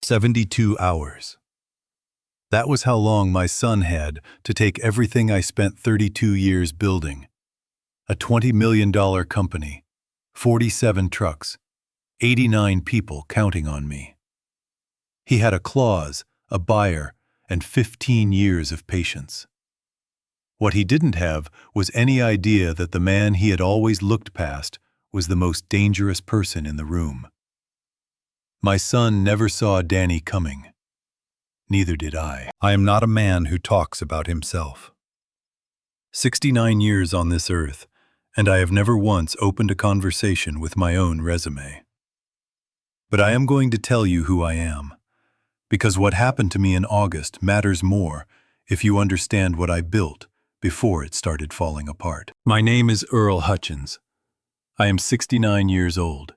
72 hours. That was how long my son had to take everything I spent 32 years building. A $20 million company, 47 trucks, 89 people counting on me. He had a clause, a buyer, and 15 years of patience. What he didn't have was any idea that the man he had always looked past was the most dangerous person in the room. My son never saw Danny coming. Neither did I. I am not a man who talks about himself. 69 years on this earth, and I have never once opened a conversation with my own resume. But I am going to tell you who I am, because what happened to me in August matters more if you understand what I built before it started falling apart. My name is Earl Hutchins. I am 69 years old.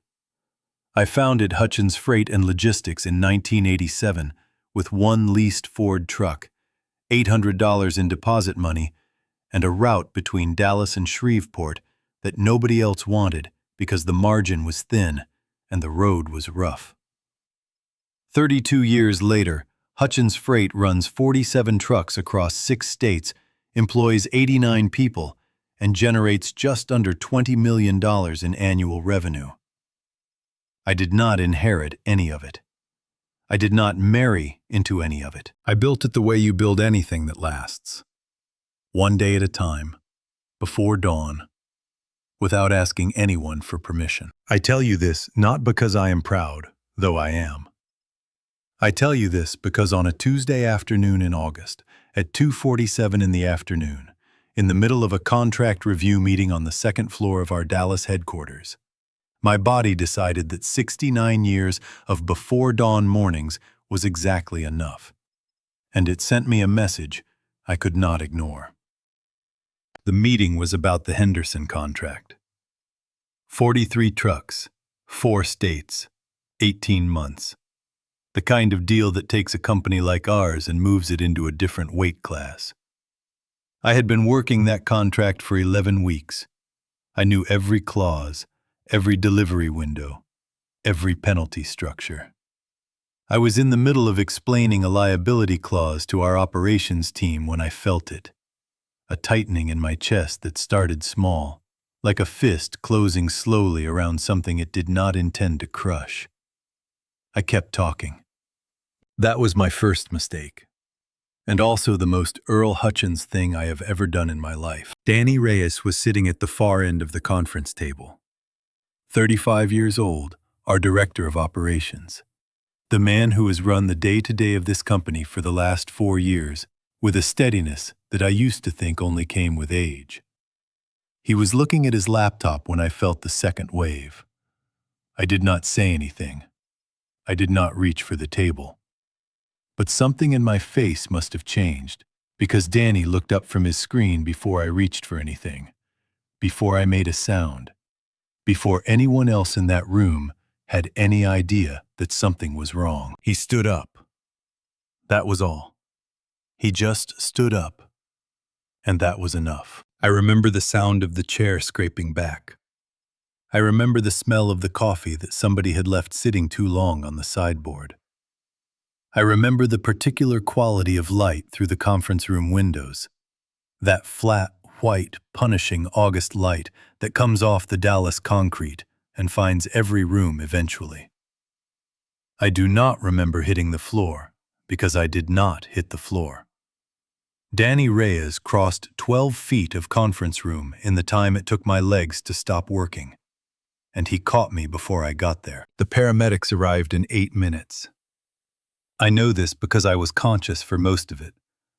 I founded Hutchins Freight and Logistics in 1987 with one leased Ford truck, $800 in deposit money, and a route between Dallas and Shreveport that nobody else wanted because the margin was thin and the road was rough. 32 years later, Hutchins Freight runs 47 trucks across 6 states, employs 89 people, and generates just under $20 million in annual revenue. I did not inherit any of it. I did not marry into any of it. I built it the way you build anything that lasts. One day at a time, before dawn, without asking anyone for permission. I tell you this not because I am proud, though I am. I tell you this because on a Tuesday afternoon in August, at 2:47 in the afternoon, in the middle of a contract review meeting on the second floor of our Dallas headquarters, my body decided that 69 years of before-dawn mornings was exactly enough, and it sent me a message I could not ignore. The meeting was about the Henderson contract. 43 trucks, 4 states, 18 months. The kind of deal that takes a company like ours and moves it into a different weight class. I had been working that contract for 11 weeks. I knew every clause, every delivery window, every penalty structure. I was in the middle of explaining a liability clause to our operations team when I felt it, a tightening in my chest that started small, like a fist closing slowly around something it did not intend to crush. I kept talking. That was my first mistake, and also the most Earl Hutchins thing I have ever done in my life. Danny Reyes was sitting at the far end of the conference table. 35 years old, our director of operations. The man who has run the day-to-day of this company for the last 4 years with a steadiness that I used to think only came with age. He was looking at his laptop when I felt the second wave. I did not say anything. I did not reach for the table. But something in my face must have changed, because Danny looked up from his screen before I reached for anything, before I made a sound, before anyone else in that room had any idea that something was wrong. He stood up. That was all. He just stood up, and that was enough. I remember the sound of the chair scraping back. I remember the smell of the coffee that somebody had left sitting too long on the sideboard. I remember the particular quality of light through the conference room windows, that flat, white, punishing August light that comes off the Dallas concrete and finds every room eventually. I do not remember hitting the floor, because I did not hit the floor. Danny Reyes crossed 12 feet of conference room in the time it took my legs to stop working, and he caught me before I got there. The paramedics arrived in 8 minutes. I know this because I was conscious for most of it,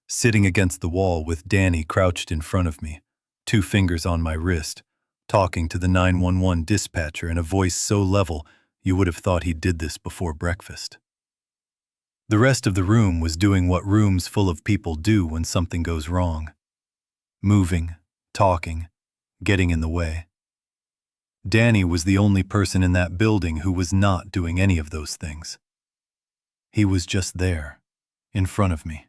sitting against the wall with Danny crouched in front of me, 2 fingers on my wrist, talking to the 911 dispatcher in a voice so level you would have thought he did this before breakfast. The rest of the room was doing what rooms full of people do when something goes wrong. Moving, talking, getting in the way. Danny was the only person in that building who was not doing any of those things. He was just there, in front of me,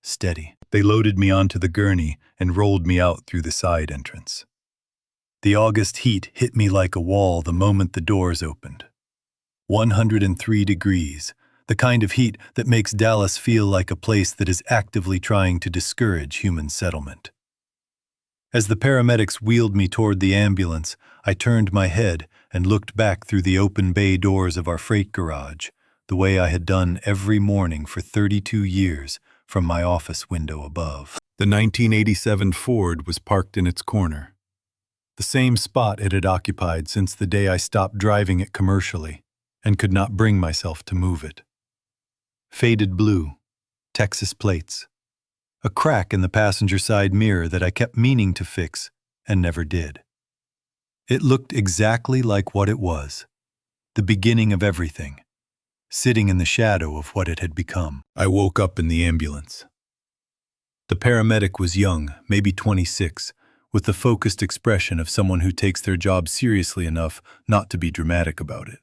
steady. They loaded me onto the gurney and rolled me out through the side entrance. The August heat hit me like a wall the moment the doors opened. 103 degrees, the kind of heat that makes Dallas feel like a place that is actively trying to discourage human settlement. As the paramedics wheeled me toward the ambulance, I turned my head and looked back through the open bay doors of our freight garage, the way I had done every morning for 32 years from my office window above. The 1987 Ford was parked in its corner, the same spot it had occupied since the day I stopped driving it commercially and could not bring myself to move it. Faded blue, Texas plates, a crack in the passenger side mirror that I kept meaning to fix and never did. It looked exactly like what it was, the beginning of everything, sitting in the shadow of what it had become. I woke up in the ambulance. The paramedic was young, maybe 26, with the focused expression of someone who takes their job seriously enough not to be dramatic about it.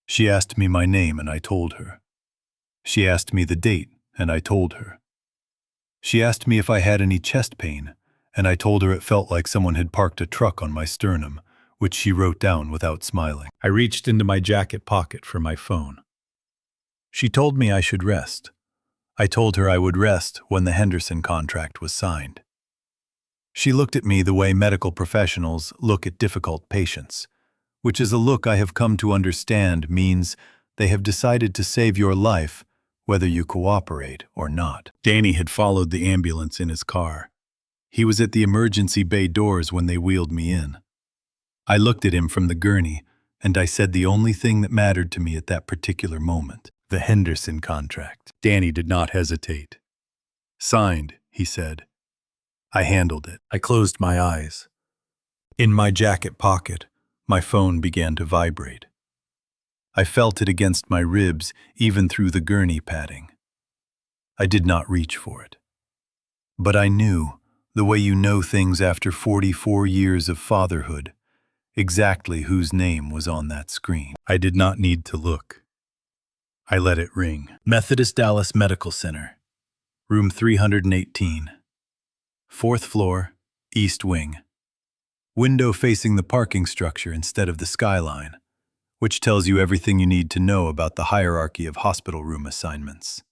She asked me my name and I told her. She asked me the date and I told her. She asked me if I had any chest pain, and I told her it felt like someone had parked a truck on my sternum, which she wrote down without smiling. I reached into my jacket pocket for my phone. She told me I should rest. I told her I would rest when the Henderson contract was signed. She looked at me the way medical professionals look at difficult patients, which is a look I have come to understand means they have decided to save your life whether you cooperate or not. Danny had followed the ambulance in his car. He was at the emergency bay doors when they wheeled me in. I looked at him from the gurney, and I said the only thing that mattered to me at that particular moment: the Henderson contract. Danny did not hesitate. "Signed," he said. I handled it. I closed my eyes. In my jacket pocket, my phone began to vibrate. I felt it against my ribs, even through the gurney padding. I did not reach for it. But I knew, the way you know things after 44 years of fatherhood, exactly whose name was on that screen. I did not need to look. I let it ring. Methodist Dallas Medical Center, room 318. 4th floor, east wing. Window facing the parking structure instead of the skyline, which tells you everything you need to know about the hierarchy of hospital room assignments.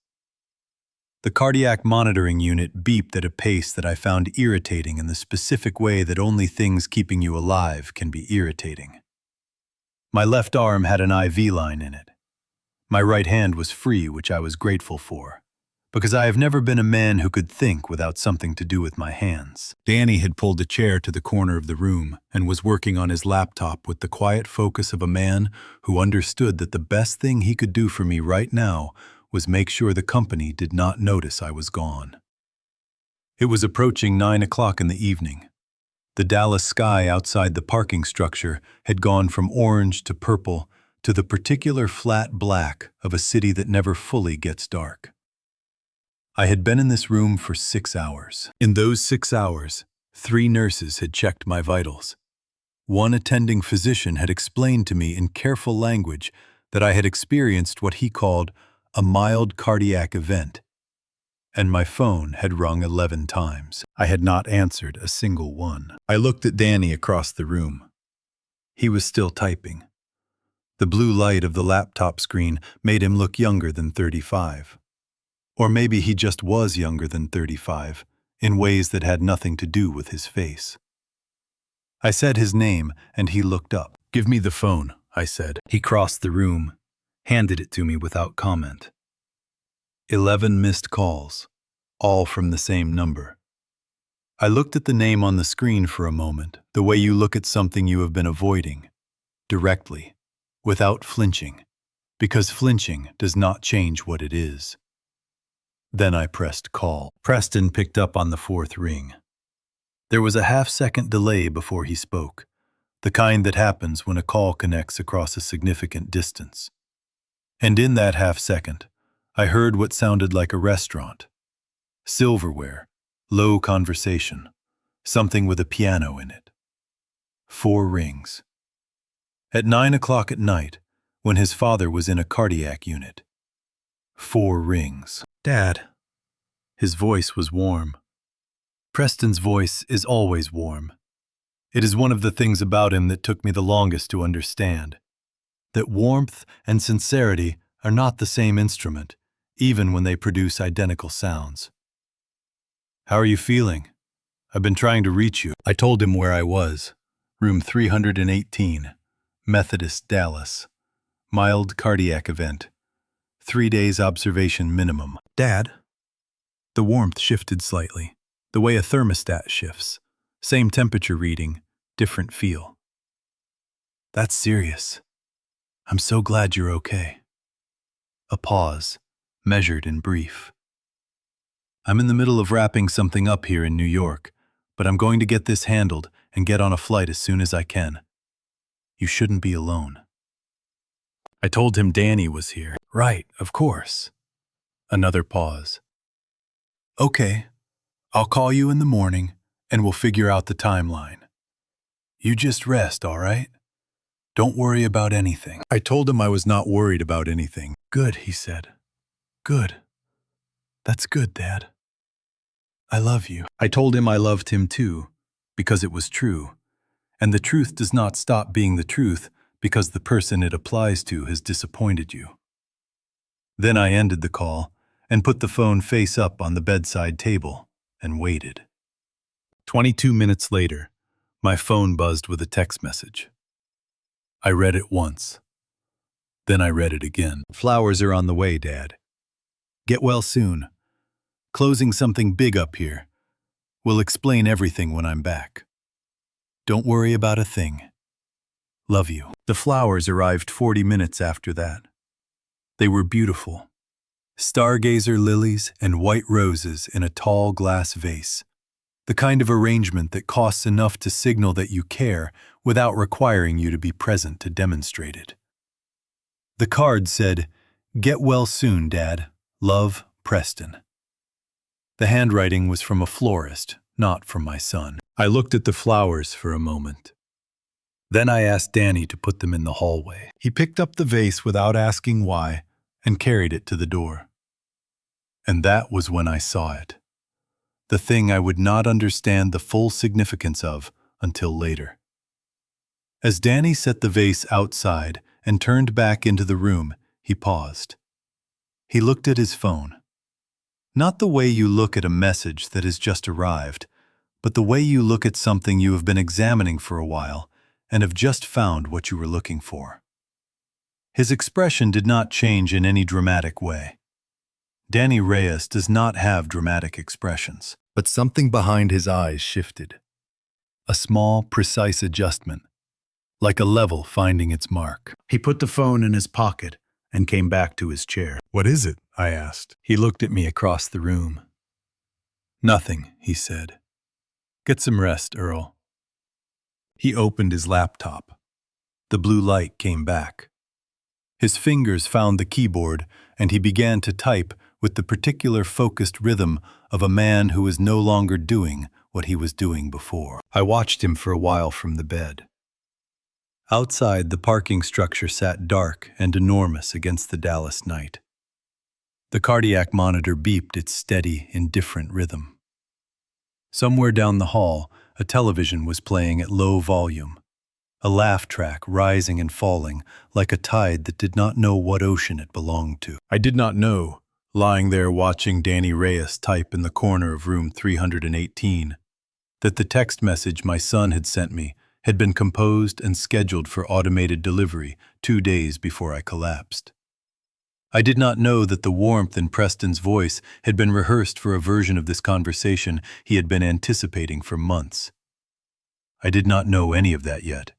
The cardiac monitoring unit beeped at a pace that I found irritating in the specific way that only things keeping you alive can be irritating. My left arm had an IV line in it. My right hand was free, which I was grateful for, because I have never been a man who could think without something to do with my hands. Danny had pulled a chair to the corner of the room and was working on his laptop with the quiet focus of a man who understood that the best thing he could do for me right now was make sure the company did not notice I was gone. It was approaching 9 o'clock in the evening. The Dallas sky outside the parking structure had gone from orange to purple to the particular flat black of a city that never fully gets dark. I had been in this room for 6 hours. In those 6 hours, 3 nurses had checked my vitals. One attending physician had explained to me in careful language that I had experienced what he called a mild cardiac event, and my phone had rung 11 times. I had not answered a single one. I looked at Danny across the room. He was still typing. The blue light of the laptop screen made him look younger than 35. Or maybe he just was younger than 35, in ways that had nothing to do with his face. I said his name, and he looked up. "Give me the phone," I said. He crossed the room, handed it to me without comment. 11 missed calls, all from the same number. I looked at the name on the screen for a moment, the way you look at something you have been avoiding, directly, without flinching, because flinching does not change what it is. Then I pressed call. Preston picked up on the 4th ring. There was a half-second delay before he spoke, the kind that happens when a call connects across a significant distance. And in that half-second, I heard what sounded like a restaurant. Silverware, low conversation, something with a piano in it. 4 rings. At 9 o'clock at night, when his father was in a cardiac unit. 4 rings. "Dad." His voice was warm. Preston's voice is always warm. It is one of the things about him that took me the longest to understand. That warmth and sincerity are not the same instrument, even when they produce identical sounds. "How are you feeling? I've been trying to reach you." I told him where I was. Room 318, Methodist, Dallas. Mild cardiac event. 3 days observation minimum. "Dad?" The warmth shifted slightly, the way a thermostat shifts. Same temperature reading, different feel. "That's serious. I'm so glad you're okay." A pause, measured and brief. "I'm in the middle of wrapping something up here in New York, but I'm going to get this handled and get on a flight as soon as I can. You shouldn't be alone." I told him Danny was here. "Right, of course." Another pause. "Okay, I'll call you in the morning and we'll figure out the timeline. You just rest, all right? Don't worry about anything." I told him I was not worried about anything. "Good," he said. "Good. That's good, Dad. I love you." I told him I loved him too, because it was true. And the truth does not stop being the truth because the person it applies to has disappointed you. Then I ended the call and put the phone face up on the bedside table and waited. 22 minutes later, my phone buzzed with a text message. I read it once. Then I read it again. "Flowers are on the way, Dad. Get well soon. Closing something big up here. We'll explain everything when I'm back. Don't worry about a thing. Love you." The flowers arrived 40 minutes after that. They were beautiful. Stargazer lilies and white roses in a tall glass vase. The kind of arrangement that costs enough to signal that you care without requiring you to be present to demonstrate it. The card said, "Get well soon, Dad. Love, Preston." The handwriting was from a florist, not from my son. I looked at the flowers for a moment. Then I asked Danny to put them in the hallway. He picked up the vase without asking why and carried it to the door. And that was when I saw it. The thing I would not understand the full significance of until later. As Danny set the vase outside and turned back into the room, he paused. He looked at his phone. Not the way you look at a message that has just arrived, but the way you look at something you have been examining for a while and have just found what you were looking for. His expression did not change in any dramatic way. Danny Reyes does not have dramatic expressions, but something behind his eyes shifted. A small, precise adjustment, like a level finding its mark. He put the phone in his pocket and came back to his chair. "What is it?" I asked. He looked at me across the room. "Nothing," he said. "Get some rest, Earl." He opened his laptop. The blue light came back. His fingers found the keyboard, and he began to type with the particular focused rhythm of a man who is no longer doing what he was doing before. I watched him for a while from the bed. Outside, the parking structure sat dark and enormous against the Dallas night. The cardiac monitor beeped its steady, indifferent rhythm. Somewhere down the hall, a television was playing at low volume. A laugh track rising and falling like a tide that did not know what ocean it belonged to. I did not know, lying there watching Danny Reyes type in the corner of room 318, that the text message my son had sent me had been composed and scheduled for automated delivery 2 days before I collapsed. I did not know that the warmth in Preston's voice had been rehearsed for a version of this conversation he had been anticipating for months. I did not know any of that yet.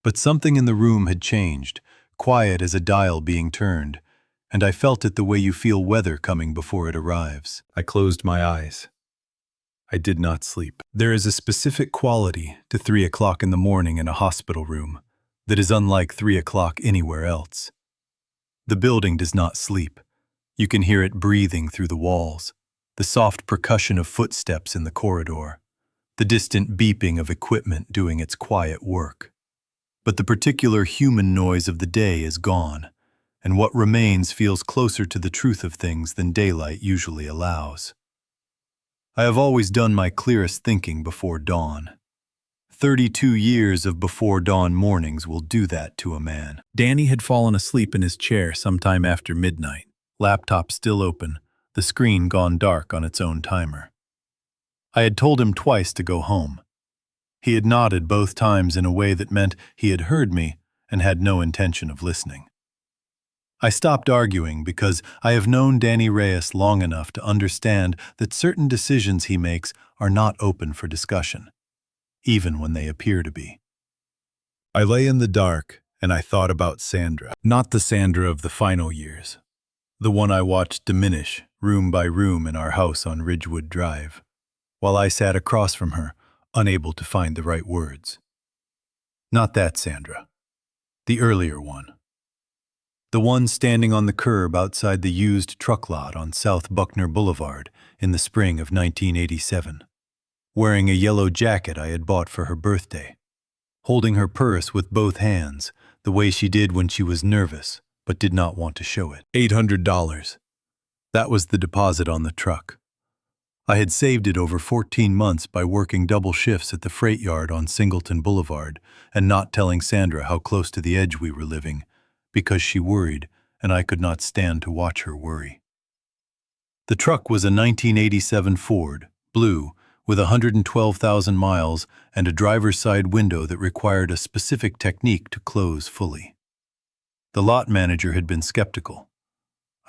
But something in the room had changed, quiet as a dial being turned, and I felt it the way you feel weather coming before it arrives. I closed my eyes. I did not sleep. There is a specific quality to 3 o'clock in the morning in a hospital room that is unlike 3 o'clock anywhere else. The building does not sleep. You can hear it breathing through the walls, the soft percussion of footsteps in the corridor, the distant beeping of equipment doing its quiet work. But the particular human noise of the day is gone, and what remains feels closer to the truth of things than daylight usually allows. I have always done my clearest thinking before dawn. 32 years of before dawn mornings will do that to a man. Danny had fallen asleep in his chair sometime after midnight, laptop still open, the screen gone dark on its own timer. I had told him twice to go home. He had nodded both times in a way that meant he had heard me and had no intention of listening. I stopped arguing because I have known Danny Reyes long enough to understand that certain decisions he makes are not open for discussion, even when they appear to be. I lay in the dark and I thought about Sandra, not the Sandra of the final years, the one I watched diminish room by room in our house on Ridgewood Drive, while I sat across from her, unable to find the right words. Not that Sandra, the earlier one. The one standing on the curb outside the used truck lot on South Buckner Boulevard in the spring of 1987, wearing a yellow jacket I had bought for her birthday, holding her purse with both hands, the way she did when she was nervous but did not want to show it. $800. That was the deposit on the truck. I had saved it over 14 months by working double shifts at the freight yard on Singleton Boulevard and not telling Sandra how close to the edge we were living, because she worried and I could not stand to watch her worry. The truck was a 1987 Ford, blue, with 112,000 miles and a driver's side window that required a specific technique to close fully. The lot manager had been skeptical.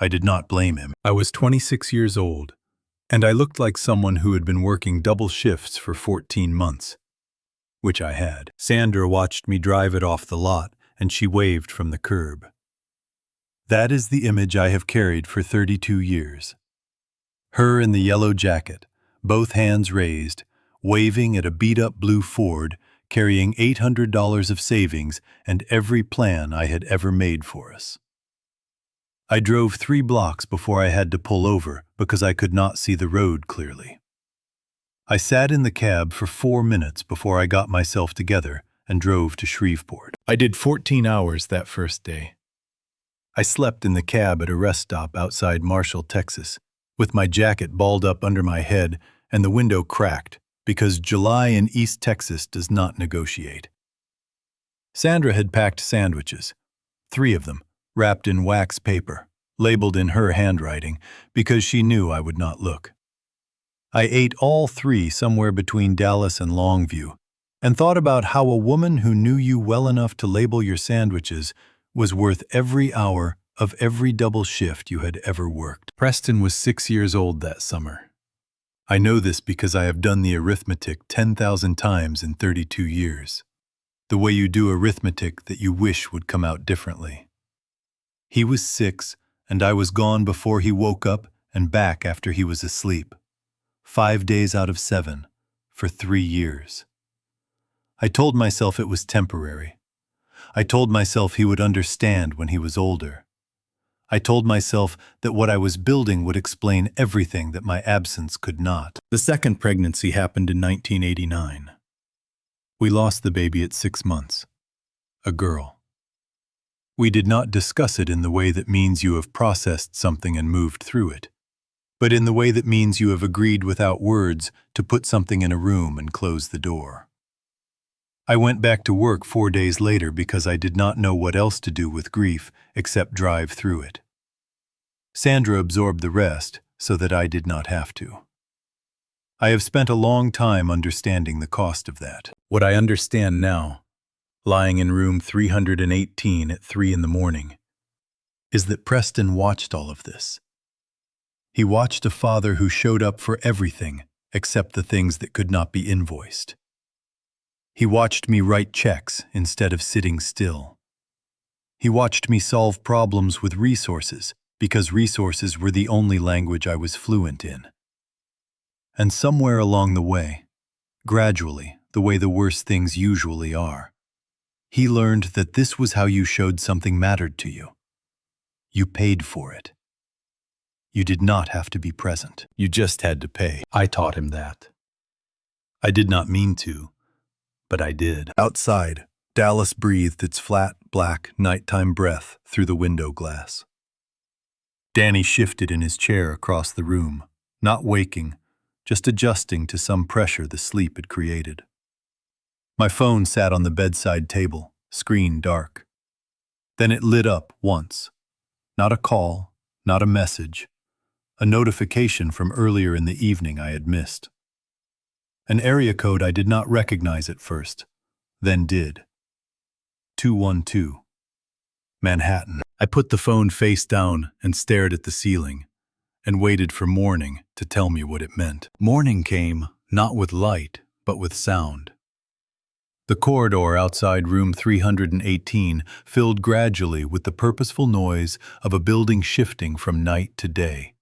I did not blame him. I was 26 years old, and I looked like someone who had been working double shifts for 14 months, which I had. Sandra watched me drive it off the lot, and she waved from the curb. That is the image I have carried for 32 years. Her in the yellow jacket, both hands raised, waving at a beat-up blue Ford, carrying $800 of savings and every plan I had ever made for us. I drove 3 blocks before I had to pull over because I could not see the road clearly. I sat in the cab for 4 minutes before I got myself together and drove to Shreveport. I did 14 hours that first day. I slept in the cab at a rest stop outside Marshall, Texas, with my jacket balled up under my head and the window cracked because July in East Texas does not negotiate. Sandra had packed sandwiches, 3 of them, wrapped in wax paper, labeled in her handwriting, because she knew I would not look. I ate all 3 somewhere between Dallas and Longview, and thought about how a woman who knew you well enough to label your sandwiches was worth every hour of every double shift you had ever worked. Preston was 6 years old that summer. I know this because I have done the arithmetic 10,000 times in 32 years. The way you do arithmetic that you wish would come out differently. He was 6, and I was gone before he woke up and back after he was asleep. 5 days out of 7, for 3 years. I told myself it was temporary. I told myself he would understand when he was older. I told myself that what I was building would explain everything that my absence could not. The second pregnancy happened in 1989. We lost the baby at 6 months. A girl. We did not discuss it in the way that means you have processed something and moved through it, but in the way that means you have agreed without words to put something in a room and close the door. I went back to work 4 days later because I did not know what else to do with grief except drive through it. Sandra absorbed the rest so that I did not have to. I have spent a long time understanding the cost of that. What I understand now, lying in room 318 at 3 in the morning, is that Preston watched all of this. He watched a father who showed up for everything except the things that could not be invoiced. He watched me write checks instead of sitting still. He watched me solve problems with resources because resources were the only language I was fluent in. And somewhere along the way, gradually, the way the worst things usually are, he learned that this was how you showed something mattered to you. You paid for it. You did not have to be present. You just had to pay. I taught him that. I did not mean to, but I did. Outside, Dallas breathed its flat, black, nighttime breath through the window glass. Danny shifted in his chair across the room, not waking, just adjusting to some pressure the sleep had created. My phone sat on the bedside table, screen dark. Then it lit up once. Not a call, not a message. A notification from earlier in the evening I had missed. An area code I did not recognize at first, then did. 212. Manhattan. I put the phone face down and stared at the ceiling, and waited for morning to tell me what it meant. Morning came, not with light, but with sound. The corridor outside room 318 filled gradually with the purposeful noise of a building shifting from night to day.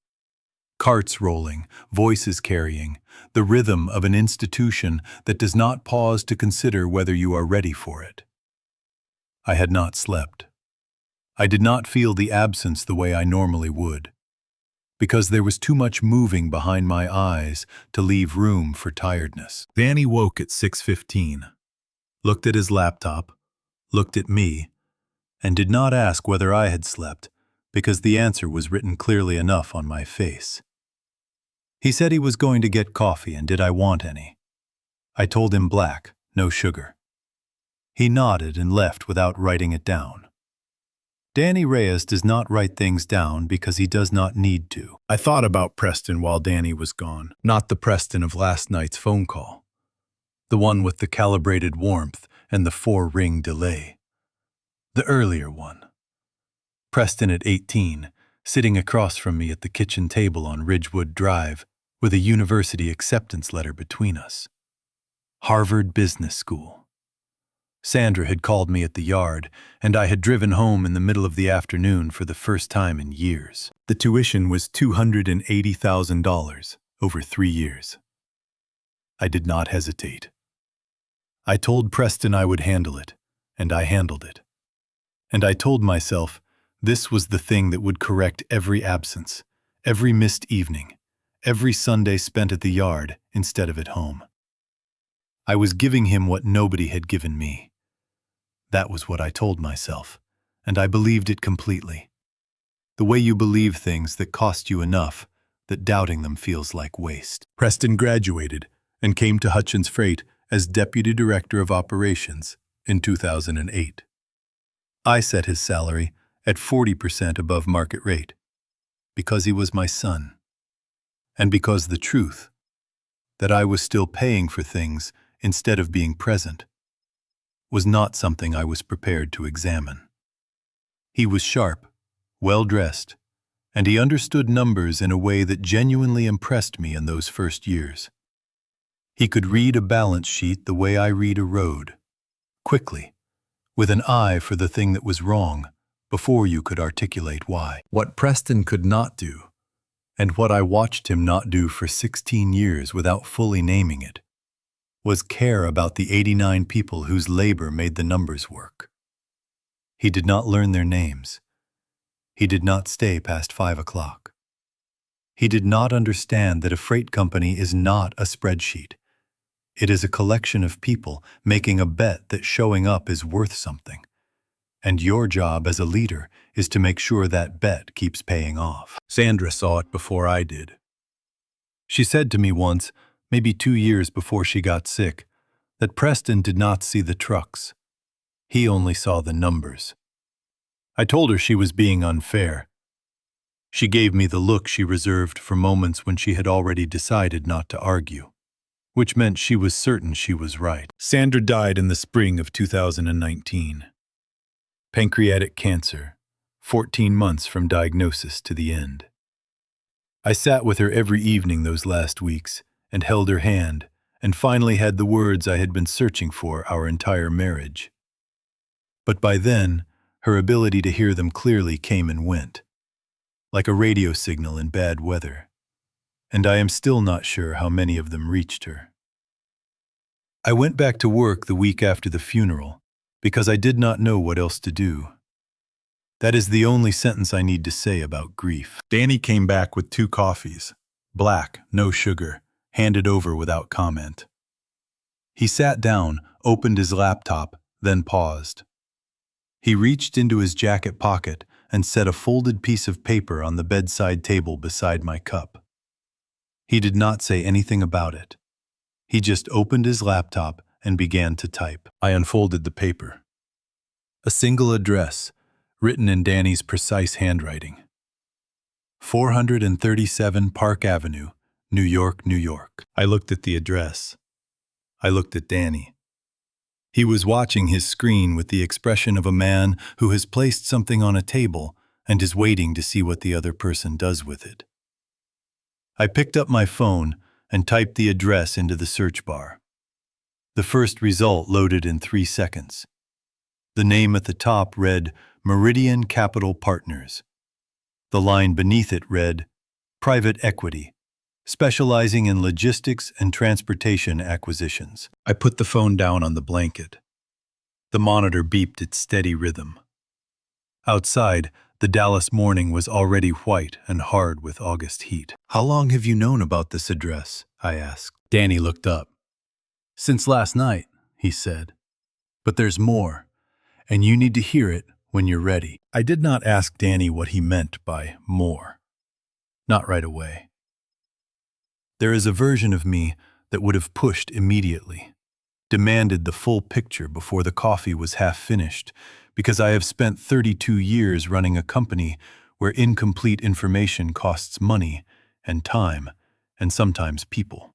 Carts rolling, voices carrying, the rhythm of an institution that does not pause to consider whether you are ready for it. I had not slept. I did not feel the absence the way I normally would, because there was too much moving behind my eyes to leave room for tiredness. Danny woke at 6:15, looked at his laptop, looked at me, and did not ask whether I had slept, because the answer was written clearly enough on my face. He said he was going to get coffee and did I want any. I told him black, no sugar. He nodded and left without writing it down. Danny Reyes does not write things down because he does not need to. I thought about Preston while Danny was gone, not the Preston of last night's phone call. The one with the calibrated warmth and the 4-ring delay. The earlier one. Preston at 18, sitting across from me at the kitchen table on Ridgewood Drive with a university acceptance letter between us. Harvard Business School. Sandra had called me at the yard, and I had driven home in the middle of the afternoon for the first time in years. The tuition was $280,000 over 3 years. I did not hesitate. I told Preston I would handle it, and I handled it. And I told myself this was the thing that would correct every absence, every missed evening, every Sunday spent at the yard instead of at home. I was giving him what nobody had given me. That was what I told myself, and I believed it completely. The way you believe things that cost you enough that doubting them feels like waste. Preston graduated and came to Hutchins Freight as Deputy Director of Operations in 2008. I set his salary at 40% above market rate because he was my son, and because the truth, that I was still paying for things instead of being present, was not something I was prepared to examine. He was sharp, well-dressed, and he understood numbers in a way that genuinely impressed me in those first years. He could read a balance sheet the way I read a road, quickly, with an eye for the thing that was wrong before you could articulate why. What Preston could not do, and what I watched him not do for 16 years without fully naming it, was care about the 89 people whose labor made the numbers work. He did not learn their names. He did not stay past 5 o'clock. He did not understand that a freight company is not a spreadsheet. It is a collection of people making a bet that showing up is worth something. And your job as a leader is to make sure that bet keeps paying off. Sandra saw it before I did. She said to me once, maybe 2 years before she got sick, that Preston did not see the trucks. He only saw the numbers. I told her she was being unfair. She gave me the look she reserved for moments when she had already decided not to argue, which meant she was certain she was right. Sandra died in the spring of 2019. Pancreatic cancer, 14 months from diagnosis to the end. I sat with her every evening those last weeks, and held her hand, and finally had the words I had been searching for our entire marriage. But by then, her ability to hear them clearly came and went, like a radio signal in bad weather, and I am still not sure how many of them reached her. I went back to work the week after the funeral because I did not know what else to do. That is the only sentence I need to say about grief. Danny came back with 2 coffees, black, no sugar, handed over without comment. He sat down, opened his laptop, then paused. He reached into his jacket pocket and set a folded piece of paper on the bedside table beside my cup. He did not say anything about it. He just opened his laptop and began to type. I unfolded the paper. A single address, written in Danny's precise handwriting. 437 Park Avenue, New York, New York. I looked at the address. I looked at Danny. He was watching his screen with the expression of a man who has placed something on a table and is waiting to see what the other person does with it. I picked up my phone and typed the address into the search bar. The first result loaded in 3 seconds. The name at the top read Meridian Capital Partners. The line beneath it read Private Equity, specializing in logistics and transportation acquisitions. I put the phone down on the blanket. The monitor beeped its steady rhythm. Outside, the Dallas morning was already white and hard with August heat. How long have you known about this address? I asked. Danny looked up. Since last night, he said. But there's more, and you need to hear it when you're ready. I did not ask Danny what he meant by more. Not right away. There is a version of me that would have pushed immediately, demanded the full picture before the coffee was half finished, because I have spent 32 years running a company where incomplete information costs money and time and sometimes people.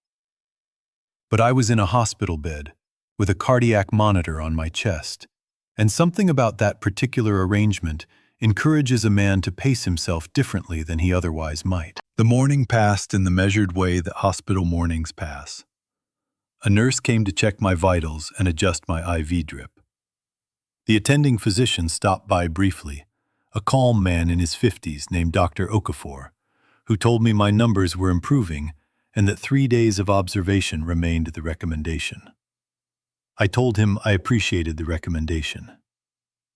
But I was in a hospital bed with a cardiac monitor on my chest, and something about that particular arrangement encourages a man to pace himself differently than he otherwise might. The morning passed in the measured way that hospital mornings pass. A nurse came to check my vitals and adjust my IV drip. The attending physician stopped by briefly, a calm man in his 50s named Dr. Okafor, who told me my numbers were improving and that 3 days of observation remained the recommendation. I told him I appreciated the recommendation.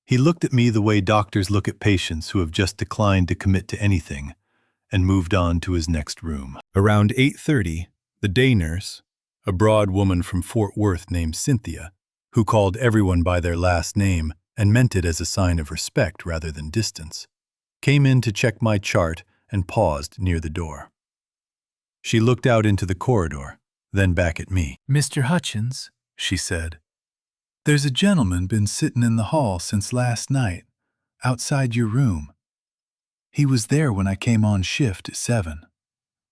He looked at me the way doctors look at patients who have just declined to commit to anything, and moved on to his next room. Around 8:30, the day nurse, a broad woman from Fort Worth named Cynthia, who called everyone by their last name and meant it as a sign of respect rather than distance, came in to check my chart and paused near the door. She looked out into the corridor, then back at me. "Mr. Hutchins," she said, "there's a gentleman been sitting in the hall since last night, outside your room. He was there when I came on shift at 7.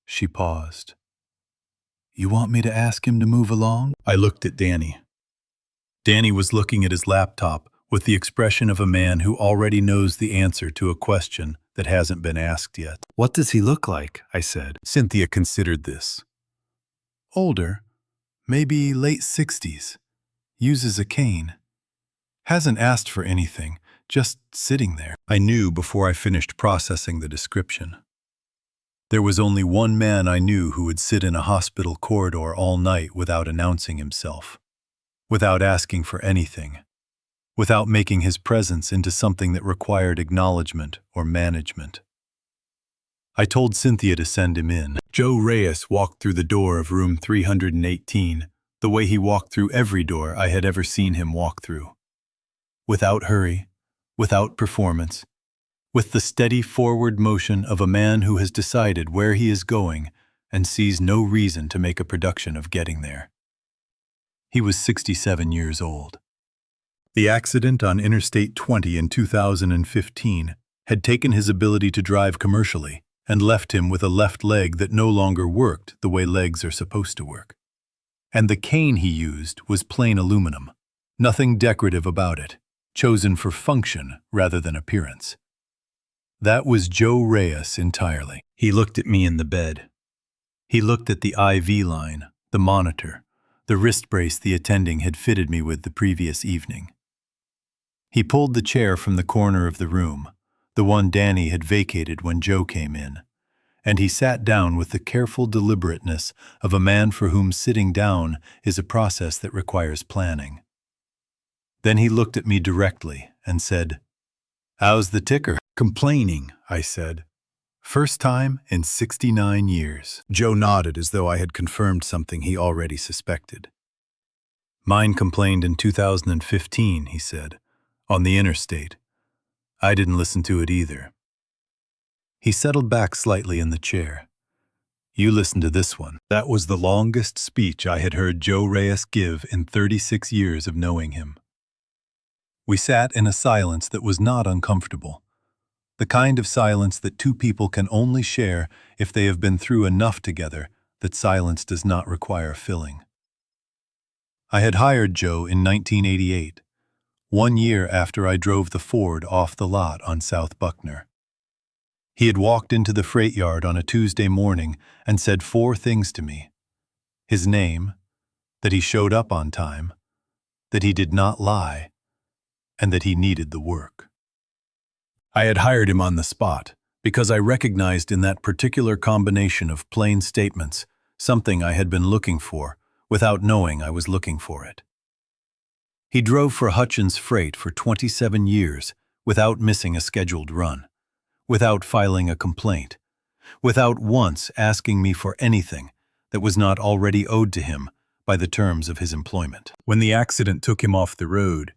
She paused. "You want me to ask him to move along?" I looked at Danny. Danny was looking at his laptop with the expression of a man who already knows the answer to a question that hasn't been asked yet. "What does he look like?" I said. Cynthia considered this. "Older, maybe late 60s. Uses a cane. Hasn't asked for anything, just sitting there." I knew before I finished processing the description. There was only one man I knew who would sit in a hospital corridor all night without announcing himself, without asking for anything, without making his presence into something that required acknowledgement or management. I told Cynthia to send him in. Joe Reyes walked through the door of room 318 the way he walked through every door I had ever seen him walk through. Without hurry, without performance, with the steady forward motion of a man who has decided where he is going and sees no reason to make a production of getting there. He was 67 years old. The accident on Interstate 20 in 2015 had taken his ability to drive commercially and left him with a left leg that no longer worked the way legs are supposed to work. And the cane he used was plain aluminum, nothing decorative about it, chosen for function rather than appearance. That was Joe Reyes entirely. He looked at me in the bed. He looked at the IV line, the monitor, the wrist brace the attending had fitted me with the previous evening. He pulled the chair from the corner of the room, the one Danny had vacated when Joe came in, and he sat down with the careful deliberateness of a man for whom sitting down is a process that requires planning. Then he looked at me directly and said, "How's the ticker?" "Complaining," I said. "First time in 69 years." Joe nodded as though I had confirmed something he already suspected. "Mine complained in 2015, he said, on the interstate. I didn't listen to it either." He settled back slightly in the chair. You listen to this one. That was the longest speech I had heard Joe Reyes give in 36 years of knowing him. We sat in a silence that was not uncomfortable. The kind of silence that two people can only share if they have been through enough together that silence does not require filling. I had hired Joe in 1988, 1 year after I drove the Ford off the lot on South Buckner. He had walked into the freight yard on a Tuesday morning and said 4 things to me. His name, that he showed up on time, that he did not lie, and that he needed the work. I had hired him on the spot because I recognized in that particular combination of plain statements something I had been looking for without knowing I was looking for it. He drove for Hutchins Freight for 27 years without missing a scheduled run, without filing a complaint, without once asking me for anything that was not already owed to him by the terms of his employment. When the accident took him off the road,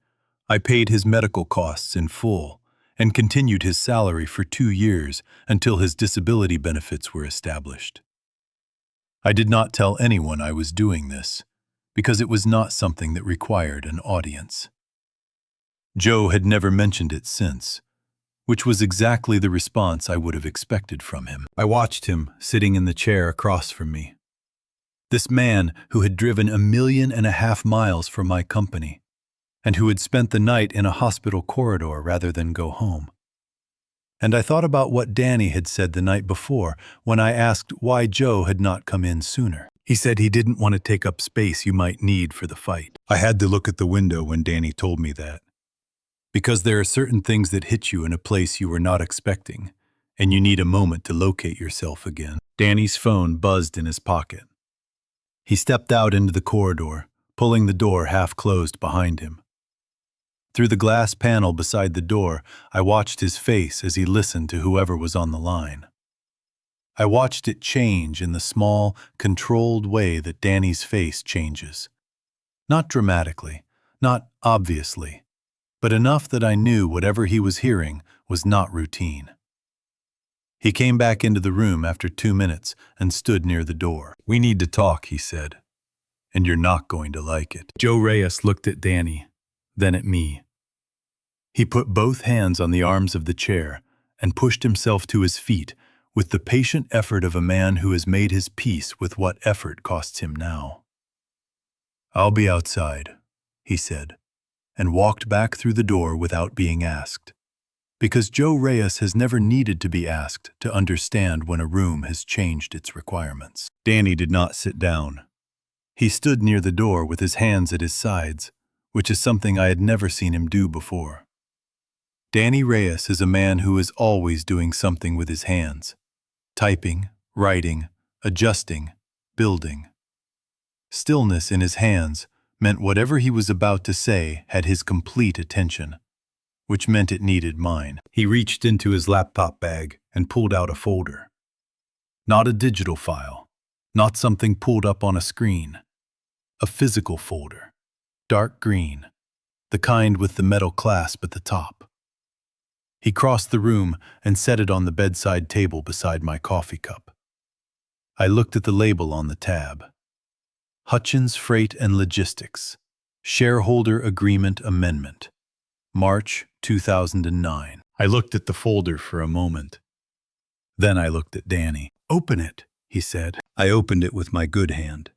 I paid his medical costs in full and continued his salary for 2 years until his disability benefits were established. I did not tell anyone I was doing this because it was not something that required an audience. Joe had never mentioned it since, which was exactly the response I would have expected from him. I watched him sitting in the chair across from me. This man who had driven 1.5 million miles for my company, and who had spent the night in a hospital corridor rather than go home. And I thought about what Danny had said the night before when I asked why Joe had not come in sooner. He said he didn't want to take up space you might need for the fight. I had to look at the window when Danny told me that. Because there are certain things that hit you in a place you were not expecting, and you need a moment to locate yourself again. Danny's phone buzzed in his pocket. He stepped out into the corridor, pulling the door half closed behind him. Through the glass panel beside the door, I watched his face as he listened to whoever was on the line. I watched it change in the small, controlled way that Danny's face changes. Not dramatically, not obviously, but enough that I knew whatever he was hearing was not routine. He came back into the room after 2 minutes and stood near the door. "We need to talk," he said, "and you're not going to like it." Joe Reyes looked at Danny, then at me. He put both hands on the arms of the chair and pushed himself to his feet with the patient effort of a man who has made his peace with what effort costs him now. "I'll be outside," he said, and walked back through the door without being asked, because Joe Reyes has never needed to be asked to understand when a room has changed its requirements. Danny did not sit down. He stood near the door with his hands at his sides, which is something I had never seen him do before. Danny Reyes is a man who is always doing something with his hands, typing, writing, adjusting, building. Stillness in his hands meant whatever he was about to say had his complete attention, which meant it needed mine. He reached into his laptop bag and pulled out a folder. Not a digital file, not something pulled up on a screen. A physical folder, dark green, the kind with the metal clasp at the top. He crossed the room and set it on the bedside table beside my coffee cup. I looked at the label on the tab. Hutchins Freight and Logistics, Shareholder Agreement Amendment, March 2009. I looked at the folder for a moment. Then I looked at Danny. "Open it," he said. I opened it with my good hand.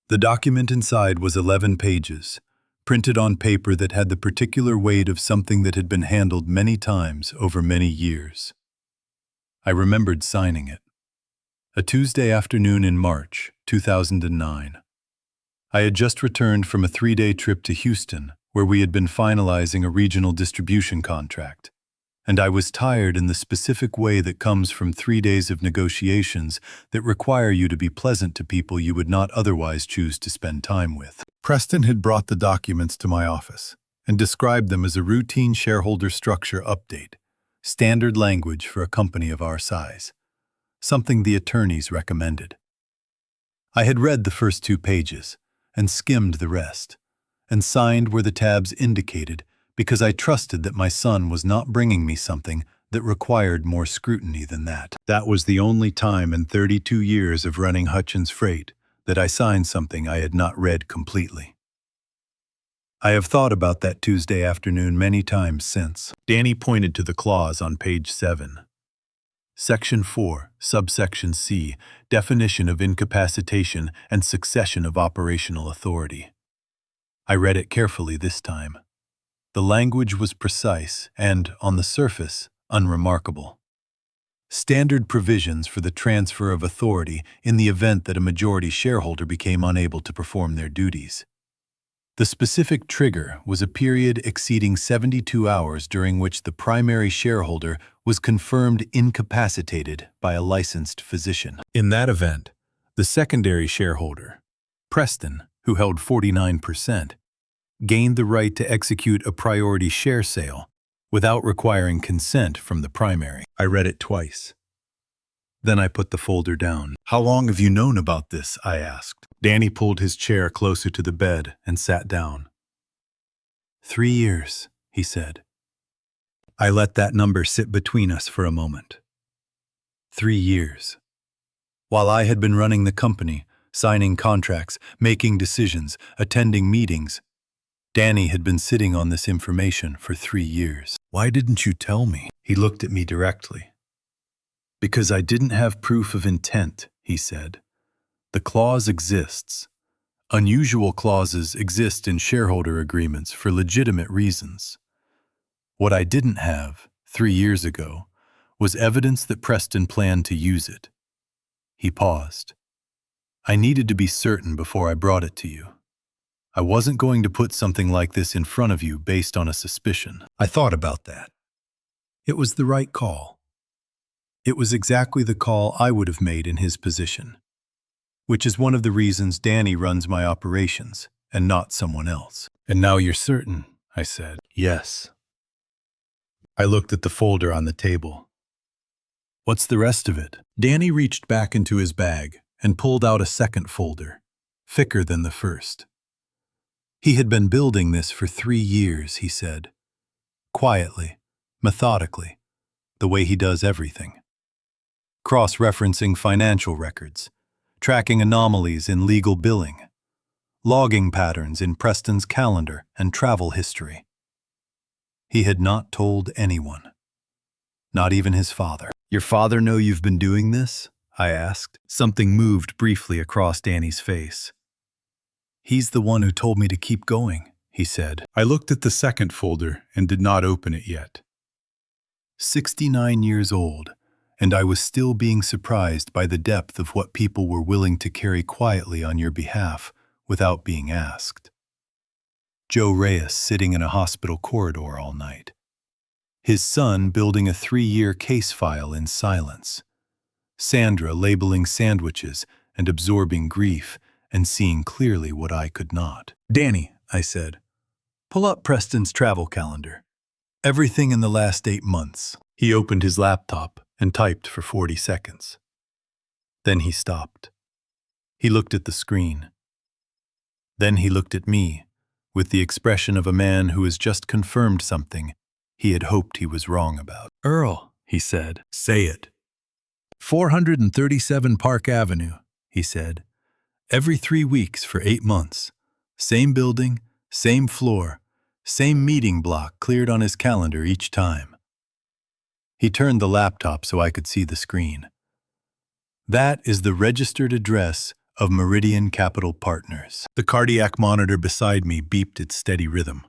The document inside was 11 pages, printed on paper that had the particular weight of something that had been handled many times over many years. I remembered signing it. A Tuesday afternoon in March 2009. I had just returned from a 3-day trip to Houston, where we had been finalizing a regional distribution contract, and I was tired in the specific way that comes from 3 days of negotiations that require you to be pleasant to people you would not otherwise choose to spend time with. Preston had brought the documents to my office and described them as a routine shareholder structure update, standard language for a company of our size, something the attorneys recommended. I had read the first 2 pages and skimmed the rest, and signed where the tabs indicated because I trusted that my son was not bringing me something that required more scrutiny than that. That was the only time in 32 years of running Hutchins Freight that I signed something I had not read completely. I have thought about that Tuesday afternoon many times since. Danny pointed to the clause on page 7. Section 4, subsection C, definition of incapacitation and succession of operational authority. I read it carefully this time. The language was precise and, on the surface, unremarkable. Standard provisions for the transfer of authority in the event that a majority shareholder became unable to perform their duties. The specific trigger was a period exceeding 72 hours during which the primary shareholder was confirmed incapacitated by a licensed physician. In that event, the secondary shareholder, Preston, who held 49%, gained the right to execute a priority share sale without requiring consent from the primary. I read it twice. Then I put the folder down. "How long have you known about this?" I asked. Danny pulled his chair closer to the bed and sat down. 3 years, he said. I let that number sit between us for a moment. 3 years. While I had been running the company, signing contracts, making decisions, attending meetings, Danny had been sitting on this information for 3 years. "Why didn't you tell me?" He looked at me directly. "Because I didn't have proof of intent," he said. "The clause exists. Unusual clauses exist in shareholder agreements for legitimate reasons. What I didn't have, 3 years ago, was evidence that Preston planned to use it." He paused. "I needed to be certain before I brought it to you. I wasn't going to put something like this in front of you based on a suspicion." I thought about that. It was the right call. It was exactly the call I would have made in his position, which is one of the reasons Danny runs my operations and not someone else. "And now you're certain," I said. "Yes." I looked at the folder on the table. "What's the rest of it?" Danny reached back into his bag and pulled out a second folder, thicker than the first. He had been building this for 3 years, he said. Quietly, methodically, the way he does everything. Cross-referencing financial records, tracking anomalies in legal billing, logging patterns in Preston's calendar and travel history. He had not told anyone, not even his father. "Your father know you've been doing this?" I asked. Something moved briefly across Danny's face. "He's the one who told me to keep going," he said. I looked at the second folder and did not open it yet. 69 years old, and I was still being surprised by the depth of what people were willing to carry quietly on your behalf without being asked. Joe Reyes sitting in a hospital corridor all night. His son building a 3-year case file in silence. Sandra labeling sandwiches and absorbing grief and seeing clearly what I could not. "Danny," I said, "pull up Preston's travel calendar. Everything in the last 8 months." He opened his laptop and typed for 40 seconds. Then he stopped. He looked at the screen. Then he looked at me, with the expression of a man who has just confirmed something he had hoped he was wrong about. "Earl," he said. "Say it." 437 Park Avenue, he said. "Every 3 weeks for 8 months. Same building, same floor, same meeting block cleared on his calendar each time." He turned the laptop so I could see the screen. "That is the registered address of Meridian Capital Partners." The cardiac monitor beside me beeped its steady rhythm.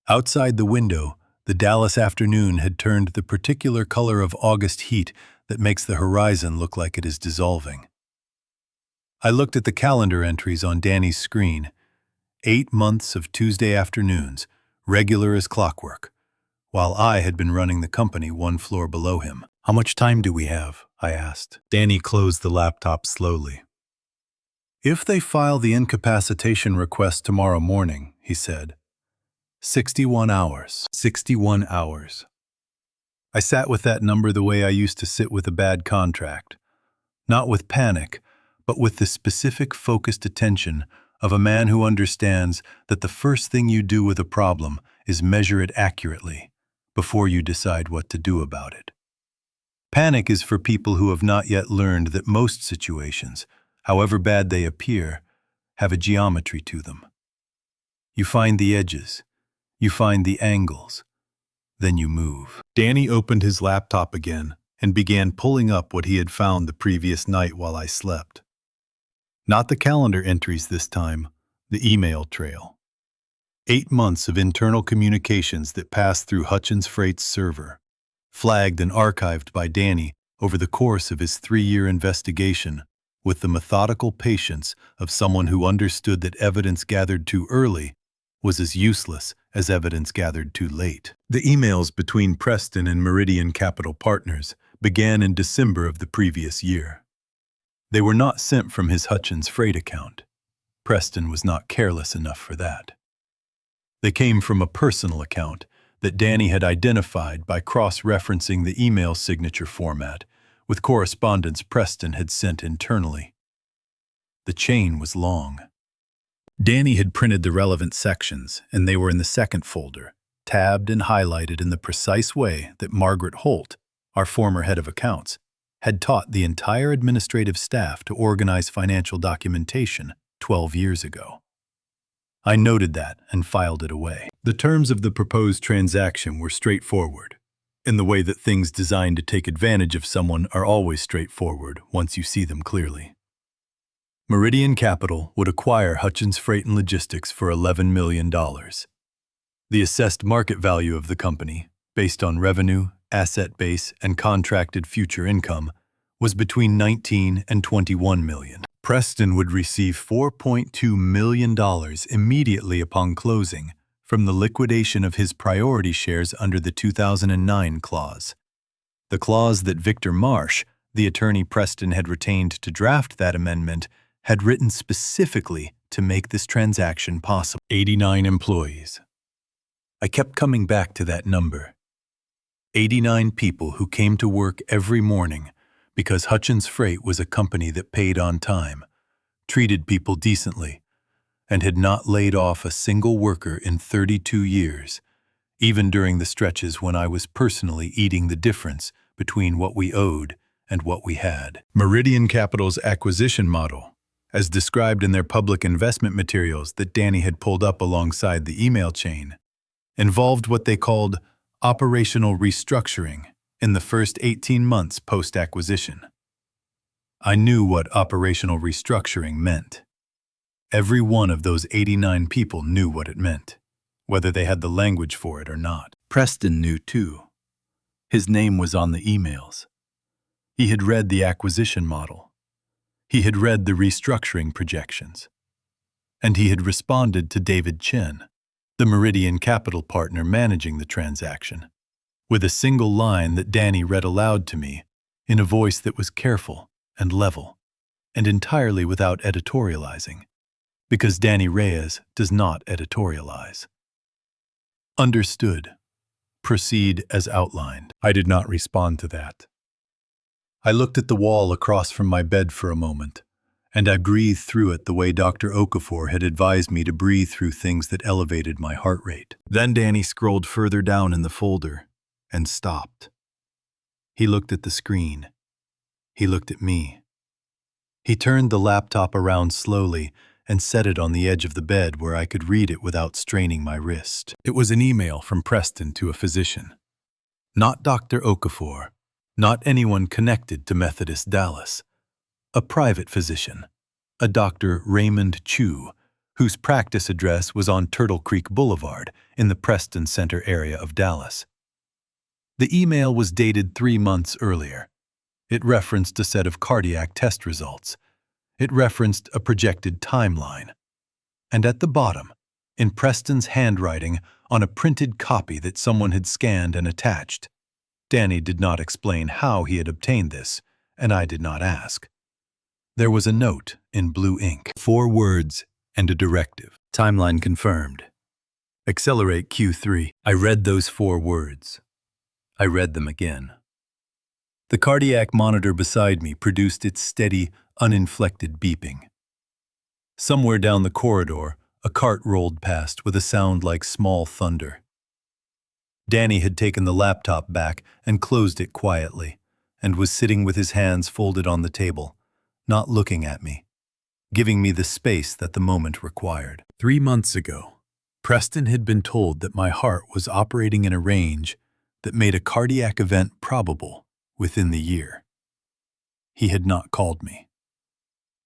Outside the window, the Dallas afternoon had turned the particular color of August heat that makes the horizon look like it is dissolving. I looked at the calendar entries on Danny's screen. 8 months of Tuesday afternoons, regular as clockwork, while I had been running the company 1 floor below him. "How much time do we have?" I asked. Danny closed the laptop slowly. "If they file the incapacitation request tomorrow morning," he said, 61 hours. 61 hours. I sat with that number the way I used to sit with a bad contract. Not with panic, but with the specific focused attention of a man who understands that the first thing you do with a problem is measure it accurately, before you decide what to do about it. Panic is for people who have not yet learned that most situations, however bad they appear, have a geometry to them. You find the edges, you find the angles, then you move. Danny opened his laptop again and began pulling up what he had found the previous night while I slept. Not the calendar entries this time, the email trail. 8 months of internal communications that passed through Hutchins Freight's server, flagged and archived by Danny over the course of his 3-year investigation with the methodical patience of someone who understood that evidence gathered too early was as useless as evidence gathered too late. The emails between Preston and Meridian Capital Partners began in December of the previous year. They were not sent from his Hutchins Freight account. Preston was not careless enough for that. They came from a personal account that Danny had identified by cross-referencing the email signature format with correspondence Preston had sent internally. The chain was long. Danny had printed the relevant sections, and they were in the second folder, tabbed and highlighted in the precise way that Margaret Holt, our former head of accounts, had taught the entire administrative staff to organize financial documentation 12 years ago. I noted that and filed it away. The terms of the proposed transaction were straightforward, in the way that things designed to take advantage of someone are always straightforward once you see them clearly. Meridian Capital would acquire Hutchins Freight and Logistics for $11 million. The assessed market value of the company, based on revenue, asset base, and contracted future income, was between $19 and $21 million. Preston would receive $4.2 million immediately upon closing from the liquidation of his priority shares under the 2009 clause. The clause that Victor Marsh, the attorney Preston had retained to draft that amendment, had written specifically to make this transaction possible. 89 employees. I kept coming back to that number. 89 people who came to work every morning because Hutchins Freight was a company that paid on time, treated people decently, and had not laid off a single worker in 32 years, even during the stretches when I was personally eating the difference between what we owed and what we had. Meridian Capital's acquisition model, as described in their public investment materials that Danny had pulled up alongside the email chain, involved what they called operational restructuring in the first 18 months post-acquisition. I knew what operational restructuring meant. Every one of those 89 people knew what it meant, whether they had the language for it or not. Preston knew too. His name was on the emails. He had read the acquisition model. He had read the restructuring projections. And he had responded to David Chen, the Meridian Capital partner managing the transaction, with a single line that Danny read aloud to me in a voice that was careful and level, and entirely without editorializing, because Danny Reyes does not editorialize. Understood. Proceed as outlined. I did not respond to that. I looked at the wall across from my bed for a moment, and I breathed through it the way Dr. Okafor had advised me to breathe through things that elevated my heart rate. Then Danny scrolled further down in the folder and stopped. He looked at the screen. He looked at me. He turned the laptop around slowly and set it on the edge of the bed where I could read it without straining my wrist. It was an email from Preston to a physician. Not Dr. Okafor, not anyone connected to Methodist Dallas. A private physician, a Dr. Raymond Chu, whose practice address was on Turtle Creek Boulevard in the Preston Center area of Dallas. The email was dated 3 months earlier. It referenced a set of cardiac test results. It referenced a projected timeline. And at the bottom, in Preston's handwriting on a printed copy that someone had scanned and attached, Danny did not explain how he had obtained this, and I did not ask. There was a note in blue ink, 4 words and a directive. Timeline confirmed. Accelerate Q3. I read those 4 words. I read them again. The cardiac monitor beside me produced its steady, uninflected beeping. Somewhere down the corridor, a cart rolled past with a sound like small thunder. Danny had taken the laptop back and closed it quietly, and was sitting with his hands folded on the table, not looking at me, giving me the space that the moment required. 3 months ago, Preston had been told that my heart was operating in a range that made a cardiac event probable within the year. He had not called me.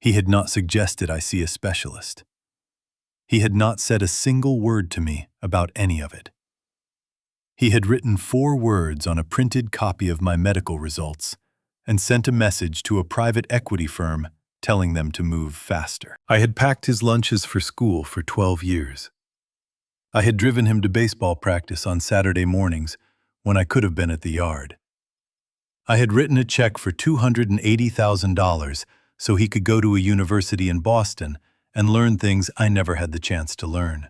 He had not suggested I see a specialist. He had not said a single word to me about any of it. He had written 4 words on a printed copy of my medical results and sent a message to a private equity firm telling them to move faster. I had packed his lunches for school for 12 years. I had driven him to baseball practice on Saturday mornings when I could have been at the yard. I had written a check for $280,000 so he could go to a university in Boston and learn things I never had the chance to learn.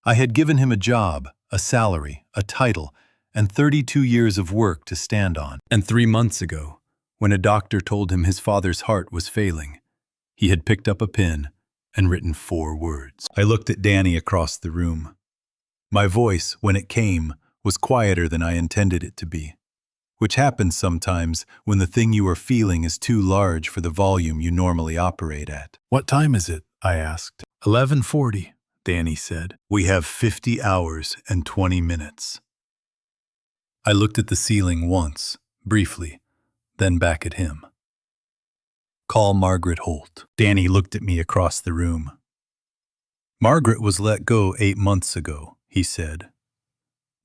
I had given him a job, a salary, a title, and 32 years of work to stand on. And 3 months ago, when a doctor told him his father's heart was failing, he had picked up a pen and written 4 words. I looked at Danny across the room. My voice, when it came, was quieter than I intended it to be, which happens sometimes when the thing you are feeling is too large for the volume you normally operate at. "What time is it?" I asked. 11:40, Danny said. "We have 50 hours and 20 minutes. I looked at the ceiling once, briefly, then back at him. "Call Margaret Holt." Danny looked at me across the room. "Margaret was let go 8 months ago," he said.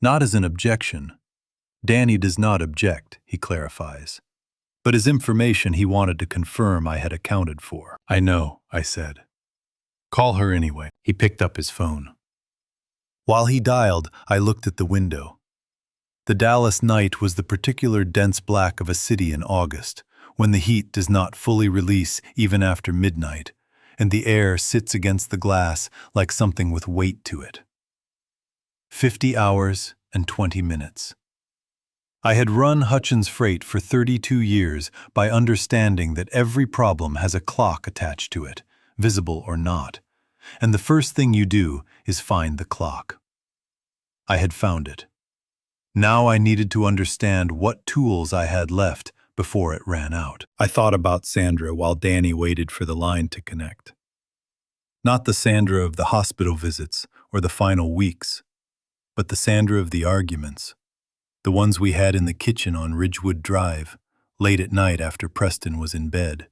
Not as an objection. Danny does not object, he clarifies, but as information he wanted to confirm I had accounted for. "I know," I said. "Call her anyway." He picked up his phone. While he dialed, I looked at the window. The Dallas night was the particular dense black of a city in August, when the heat does not fully release even after midnight, and the air sits against the glass like something with weight to it. 50 hours and 20 minutes. I had run Hutchins Freight for 32 years by understanding that every problem has a clock attached to it, visible or not, and the first thing you do is find the clock. I had found it. Now I needed to understand what tools I had left before it ran out. I thought about Sandra while Danny waited for the line to connect. Not the Sandra of the hospital visits or the final weeks, but the Sandra of the arguments, the ones we had in the kitchen on Ridgewood Drive, late at night after Preston was in bed,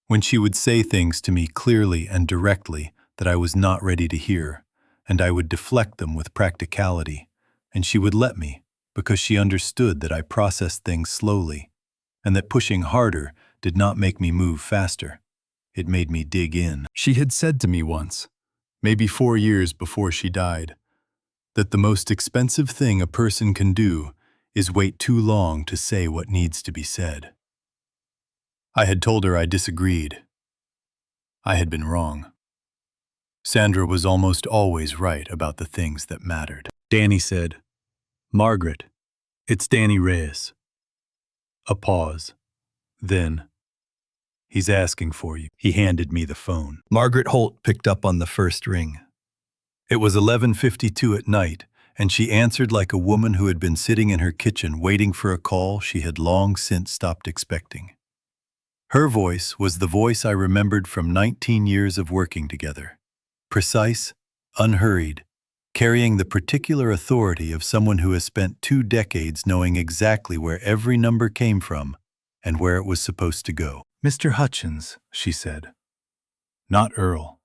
when she would say things to me clearly and directly that I was not ready to hear, and I would deflect them with practicality, and she would let me because she understood that I processed things slowly, and that pushing harder did not make me move faster. It made me dig in. She had said to me once, maybe 4 years before she died, that the most expensive thing a person can do is wait too long to say what needs to be said. I had told her I disagreed. I had been wrong. Sandra was almost always right about the things that mattered. Danny said, "Margaret, it's Danny Reyes." A pause. Then, "He's asking for you." He handed me the phone. Margaret Holt picked up on the first ring. It was 11:52 at night, and she answered like a woman who had been sitting in her kitchen waiting for a call she had long since stopped expecting. Her voice was the voice I remembered from 19 years of working together. Precise, unhurried, carrying the particular authority of someone who has spent 2 decades knowing exactly where every number came from and where it was supposed to go. "Mr. Hutchins," she said. Not Earl.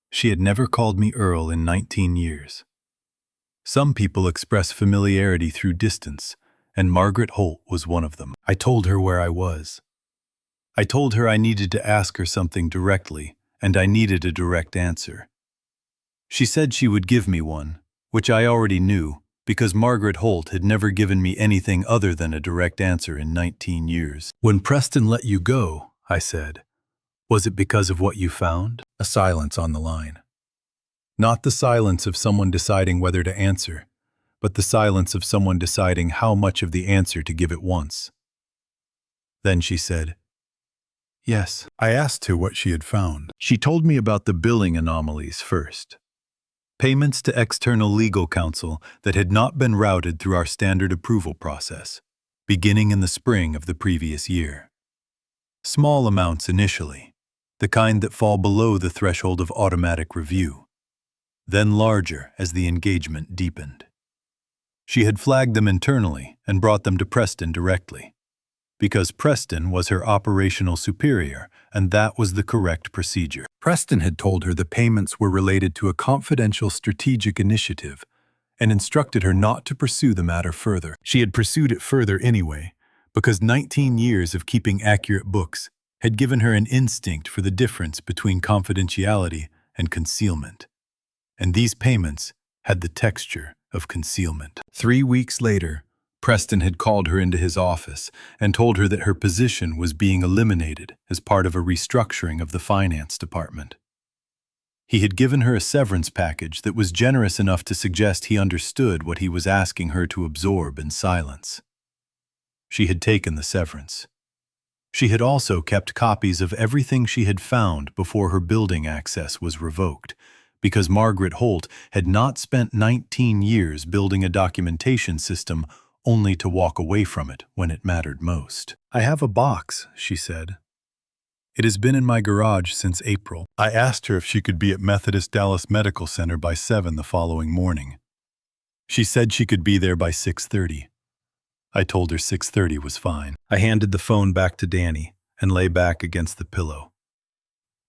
She had never called me Earl in 19 years. Some people express familiarity through distance, and Margaret Holt was one of them. I told her where I was. I told her I needed to ask her something directly, and I needed a direct answer. She said she would give me one, which I already knew, because Margaret Holt had never given me anything other than a direct answer in 19 years. "When Preston let you go," I said, "was it because of what you found?" A silence on the line. Not the silence of someone deciding whether to answer, but the silence of someone deciding how much of the answer to give at once. Then she said, "Yes." I asked her what she had found. She told me about the billing anomalies first. Payments to external legal counsel that had not been routed through our standard approval process, beginning in the spring of the previous year. Small amounts initially, the kind that fall below the threshold of automatic review, then larger as the engagement deepened. She had flagged them internally and brought them to Preston directly, because Preston was her operational superior and that was the correct procedure. Preston had told her the payments were related to a confidential strategic initiative and instructed her not to pursue the matter further. She had pursued it further anyway, because 19 years of keeping accurate books had given her an instinct for the difference between confidentiality and concealment. And these payments had the texture of concealment. 3 weeks later, Preston had called her into his office and told her that her position was being eliminated as part of a restructuring of the finance department. He had given her a severance package that was generous enough to suggest he understood what he was asking her to absorb in silence. She had taken the severance. She had also kept copies of everything she had found before her building access was revoked, because Margaret Holt had not spent 19 years building a documentation system only to walk away from it when it mattered most. "I have a box," she said. "It has been in my garage since April." I asked her if she could be at Methodist Dallas Medical Center by 7 the following morning. She said she could be there by 6:30. I told her 6:30 was fine. I handed the phone back to Danny and lay back against the pillow.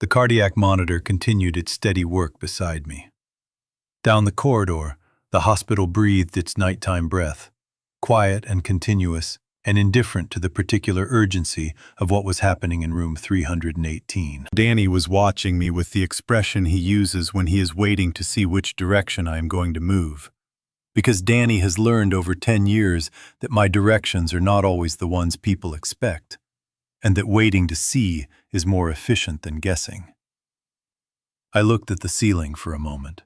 The cardiac monitor continued its steady work beside me. Down the corridor, the hospital breathed its nighttime breath, quiet and continuous, and indifferent to the particular urgency of what was happening in room 318. Danny was watching me with the expression he uses when he is waiting to see which direction I am going to move. Because Danny has learned over 10 years that my directions are not always the ones people expect, and that waiting to see is more efficient than guessing. I looked at the ceiling for a moment.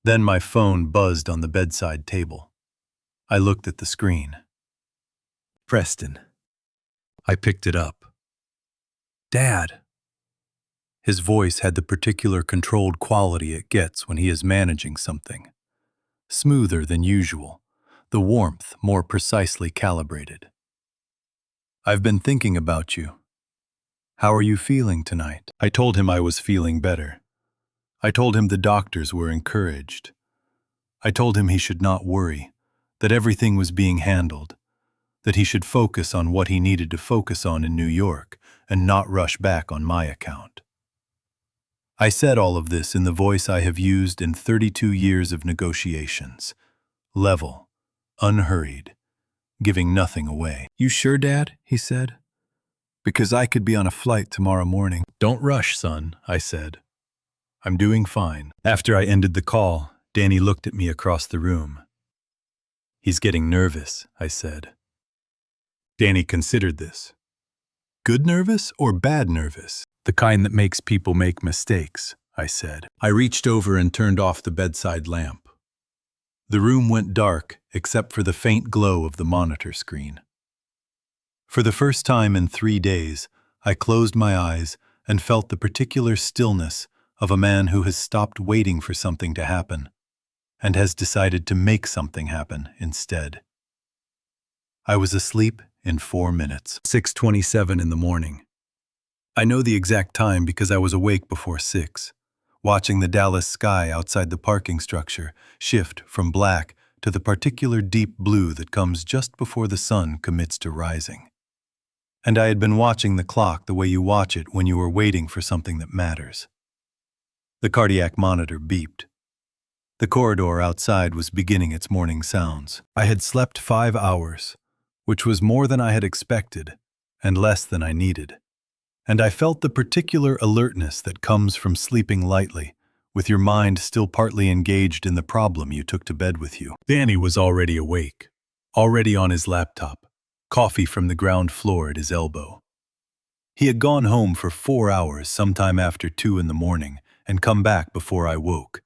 Then my phone buzzed on the bedside table. I looked at the screen. Preston. I picked it up. "Dad." His voice had the particular controlled quality it gets when he is managing something. Smoother than usual, the warmth more precisely calibrated. "I've been thinking about you. How are you feeling tonight?" I told him I was feeling better. I told him the doctors were encouraged. I told him he should not worry, that everything was being handled, that he should focus on what he needed to focus on in New York and not rush back on my account. I said all of this in the voice I have used in 32 years of negotiations, level, unhurried, giving nothing away. "You sure, Dad?" he said. "Because I could be on a flight tomorrow morning." "Don't rush, son," I said. "I'm doing fine." After I ended the call, Danny looked at me across the room. "He's getting nervous," I said. Danny considered this. "Good nervous or bad nervous?" "The kind that makes people make mistakes," I said. I reached over and turned off the bedside lamp. The room went dark except for the faint glow of the monitor screen. For the first time in 3 days, I closed my eyes and felt the particular stillness of a man who has stopped waiting for something to happen and has decided to make something happen instead. I was asleep in 4 minutes. 6:27 in the morning. I know the exact time because I was awake before 6, watching the Dallas sky outside the parking structure shift from black to the particular deep blue that comes just before the sun commits to rising. And I had been watching the clock the way you watch it when you are waiting for something that matters. The cardiac monitor beeped. The corridor outside was beginning its morning sounds. I had slept 5 hours, which was more than I had expected and less than I needed. And I felt the particular alertness that comes from sleeping lightly, with your mind still partly engaged in the problem you took to bed with you. Danny was already awake, already on his laptop, coffee from the ground floor at his elbow. He had gone home for 4 hours sometime after 2 in the morning and come back before I woke,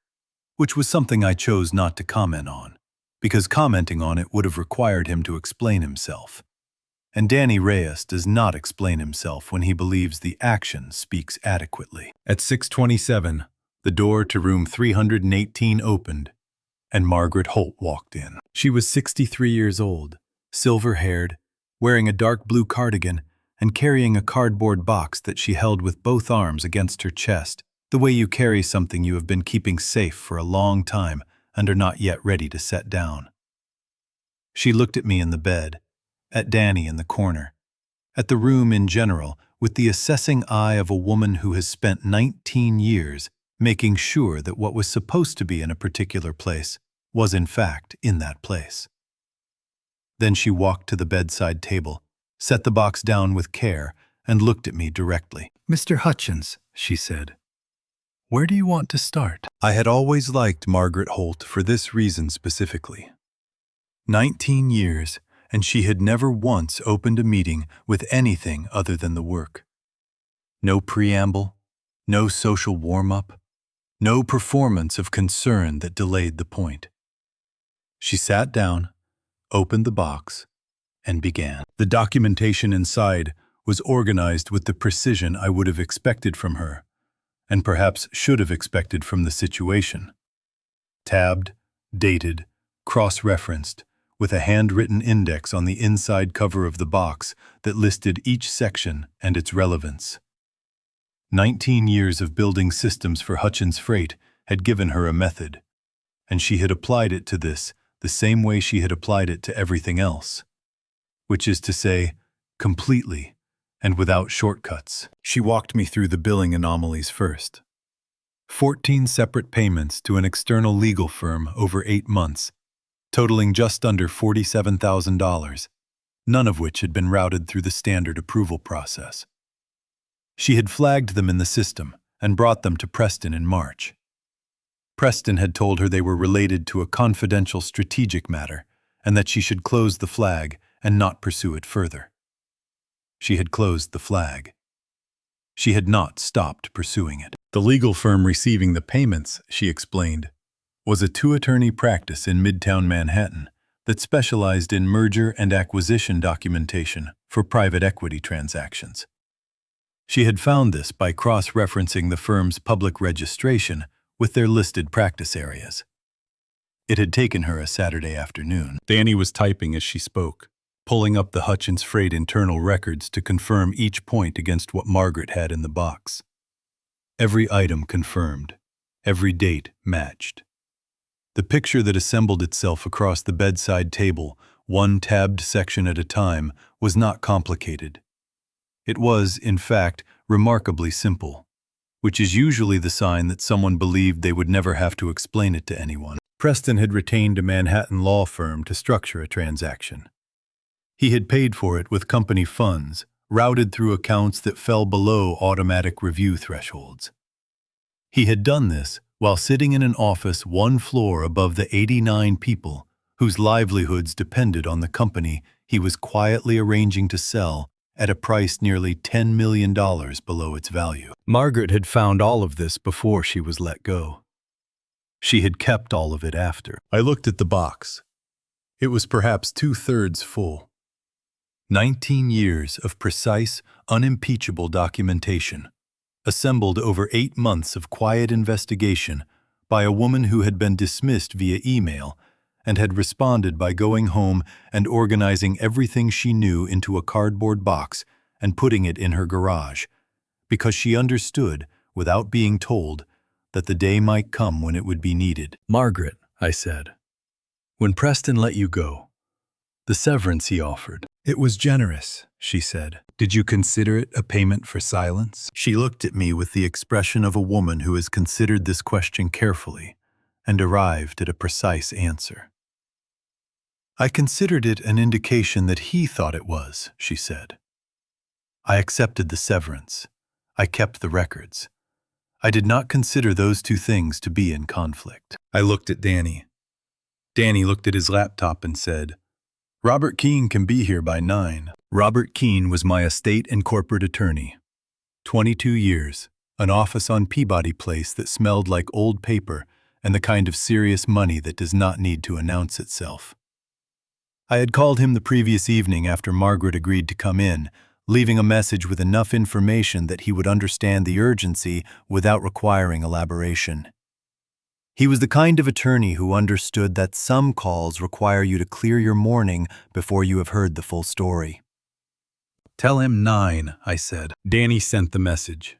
which was something I chose not to comment on, because commenting on it would have required him to explain himself. And Danny Reyes does not explain himself when he believes the action speaks adequately. At 6:27, The door to room 318 opened, and Margaret Holt walked in. She was 63 years old, silver-haired, wearing a dark blue cardigan and carrying a cardboard box that she held with both arms against her chest, the way you carry something you have been keeping safe for a long time and are not yet ready to set down. She looked at me in the bed, at Danny in the corner, at the room in general, with the assessing eye of a woman who has spent 19 years making sure that what was supposed to be in a particular place was in fact in that place. Then she walked to the bedside table, set the box down with care, and looked at me directly. "Mr. Hutchins," she said, "where do you want to start?" I had always liked Margaret Holt for this reason specifically. 19 years, and she had never once opened a meeting with anything other than the work. No preamble, no social warm-up, no performance of concern that delayed the point. She sat down, opened the box, and began. The documentation inside was organized with the precision I would have expected from her, and perhaps should have expected from the situation. Tabbed, dated, cross-referenced, with a handwritten index on the inside cover of the box that listed each section and its relevance. 19 years of building systems for Hutchins Freight had given her a method, and she had applied it to this the same way she had applied it to everything else, which is to say, completely and without shortcuts. She walked me through the billing anomalies first. 14 separate payments to an external legal firm over 8 months, totaling just under $47,000, none of which had been routed through the standard approval process. She had flagged them in the system and brought them to Preston in March. Preston had told her they were related to a confidential strategic matter and that she should close the flag and not pursue it further. She had closed the flag. She had not stopped pursuing it. The legal firm receiving the payments, she explained, was a 2-attorney practice in Midtown Manhattan that specialized in merger and acquisition documentation for private equity transactions. She had found this by cross-referencing the firm's public registration with their listed practice areas. It had taken her a Saturday afternoon. Danny was typing as she spoke, pulling up the Hutchins Freight internal records to confirm each point against what Margaret had in the box. Every item confirmed, every date matched. The picture that assembled itself across the bedside table, one tabbed section at a time, was not complicated. It was, in fact, remarkably simple, which is usually the sign that someone believed they would never have to explain it to anyone. Preston had retained a Manhattan law firm to structure a transaction. He had paid for it with company funds, routed through accounts that fell below automatic review thresholds. He had done this while sitting in an office 1 floor above the 89 people whose livelihoods depended on the company he was quietly arranging to sell at a price nearly $10 million below its value. Margaret had found all of this before she was let go. She had kept all of it after. I looked at the box. It was perhaps 2/3 full. 19 years of precise, unimpeachable documentation, assembled over 8 months of quiet investigation by a woman who had been dismissed via email and had responded by going home and organizing everything she knew into a cardboard box and putting it in her garage, because she understood, without being told, that the day might come when it would be needed. "Margaret," I said, "when Preston let you go, the severance he offered, it was generous," she said. "Did you consider it a payment for silence?" She looked at me with the expression of a woman who has considered this question carefully and arrived at a precise answer. "I considered it an indication that he thought it was," she said. "I accepted the severance. I kept the records. I did not consider those two things to be in conflict." I looked at Danny. Danny looked at his laptop and said, "Robert Keene can be here by 9. Robert Keene was my estate and corporate attorney. 22 years, an office on Peabody Place that smelled like old paper and the kind of serious money that does not need to announce itself. I had called him the previous evening after Margaret agreed to come in, leaving a message with enough information that he would understand the urgency without requiring elaboration. He was the kind of attorney who understood that some calls require you to clear your morning before you have heard the full story. "Tell him 9, I said. Danny sent the message.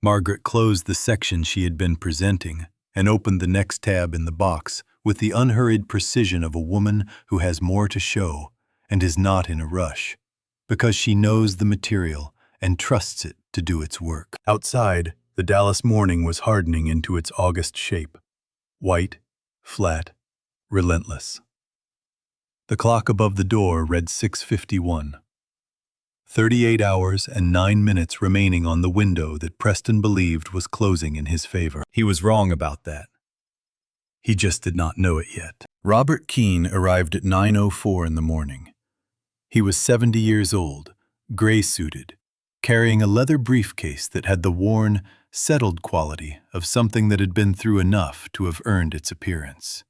Margaret closed the section she had been presenting and opened the next tab in the box with the unhurried precision of a woman who has more to show and is not in a rush, because she knows the material and trusts it to do its work. Outside, the Dallas morning was hardening into its August shape. White, flat, relentless. The clock above the door read 6:51. 38 hours and 9 minutes remaining on the window that Preston believed was closing in his favor. He was wrong about that. He just did not know it yet. Robert Keene arrived at 9:04 in the morning. He was 70 years old, gray-suited, carrying a leather briefcase that had the worn, settled quality of something that had been through enough to have earned its appearance.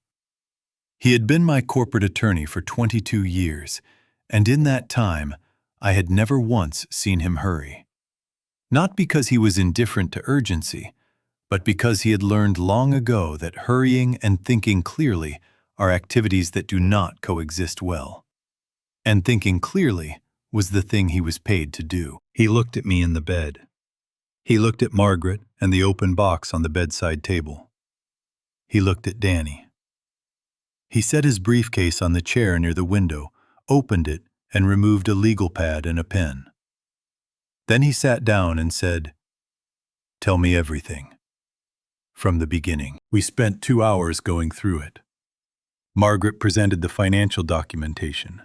He had been my corporate attorney for 22 years, and in that time, I had never once seen him hurry. Not because he was indifferent to urgency, but because he had learned long ago that hurrying and thinking clearly are activities that do not coexist well. And thinking clearly was the thing he was paid to do. He looked at me in the bed. He looked at Margaret and the open box on the bedside table. He looked at Danny. He set his briefcase on the chair near the window, opened it, and removed a legal pad and a pen. Then he sat down and said, "Tell me everything. From the beginning." We spent 2 hours going through it. Margaret presented the financial documentation.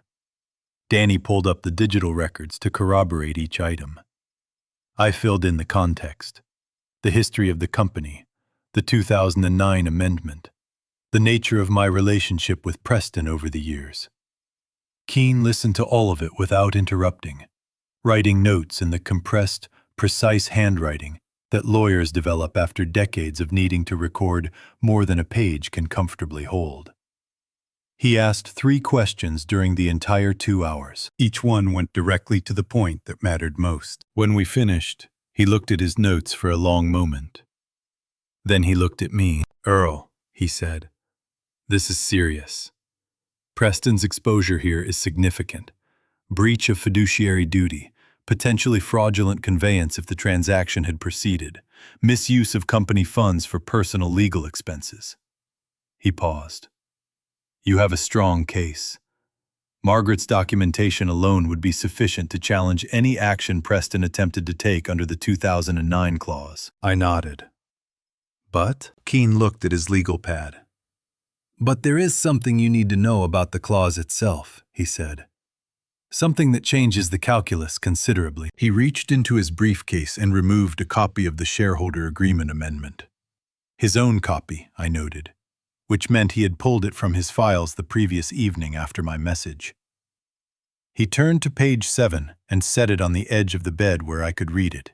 Danny pulled up the digital records to corroborate each item. I filled in the context, the history of the company, the 2009 amendment, the nature of my relationship with Preston over the years. Keene listened to all of it without interrupting, writing notes in the compressed, precise handwriting that lawyers develop after decades of needing to record more than a page can comfortably hold. He asked 3 questions during the entire 2 hours. Each one went directly to the point that mattered most. When we finished, he looked at his notes for a long moment. Then he looked at me. "Earl," he said, "this is serious. Preston's exposure here is significant. Breach of fiduciary duty, potentially fraudulent conveyance if the transaction had proceeded, misuse of company funds for personal legal expenses." He paused. "You have a strong case. Margaret's documentation alone would be sufficient to challenge any action Preston attempted to take under the 2009 clause." I nodded. "But?" Keene looked at his legal pad. "But there is something you need to know about the clause itself," he said. "Something that changes the calculus considerably." He reached into his briefcase and removed a copy of the shareholder agreement amendment. His own copy, I noted, which meant he had pulled it from his files the previous evening after my message. He turned to page 7 and set it on the edge of the bed where I could read it.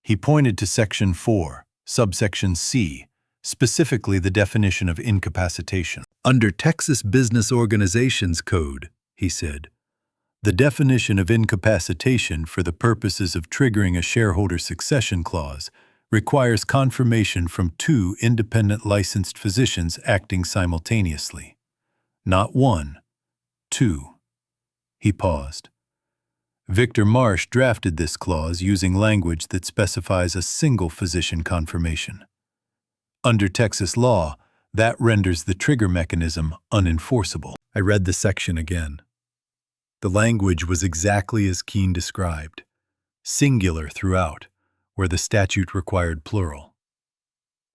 He pointed to section 4, subsection C, specifically the definition of incapacitation. "Under Texas Business Organizations Code," he said, "the definition of incapacitation for the purposes of triggering a shareholder succession clause requires confirmation from 2 independent licensed physicians acting simultaneously. Not 1, 2. He paused. Victor Marsh drafted this clause using language that specifies a single physician confirmation. Under Texas law, that renders the trigger mechanism unenforceable. I read the section again. The language was exactly as Keene described, singular throughout, where the statute required plural.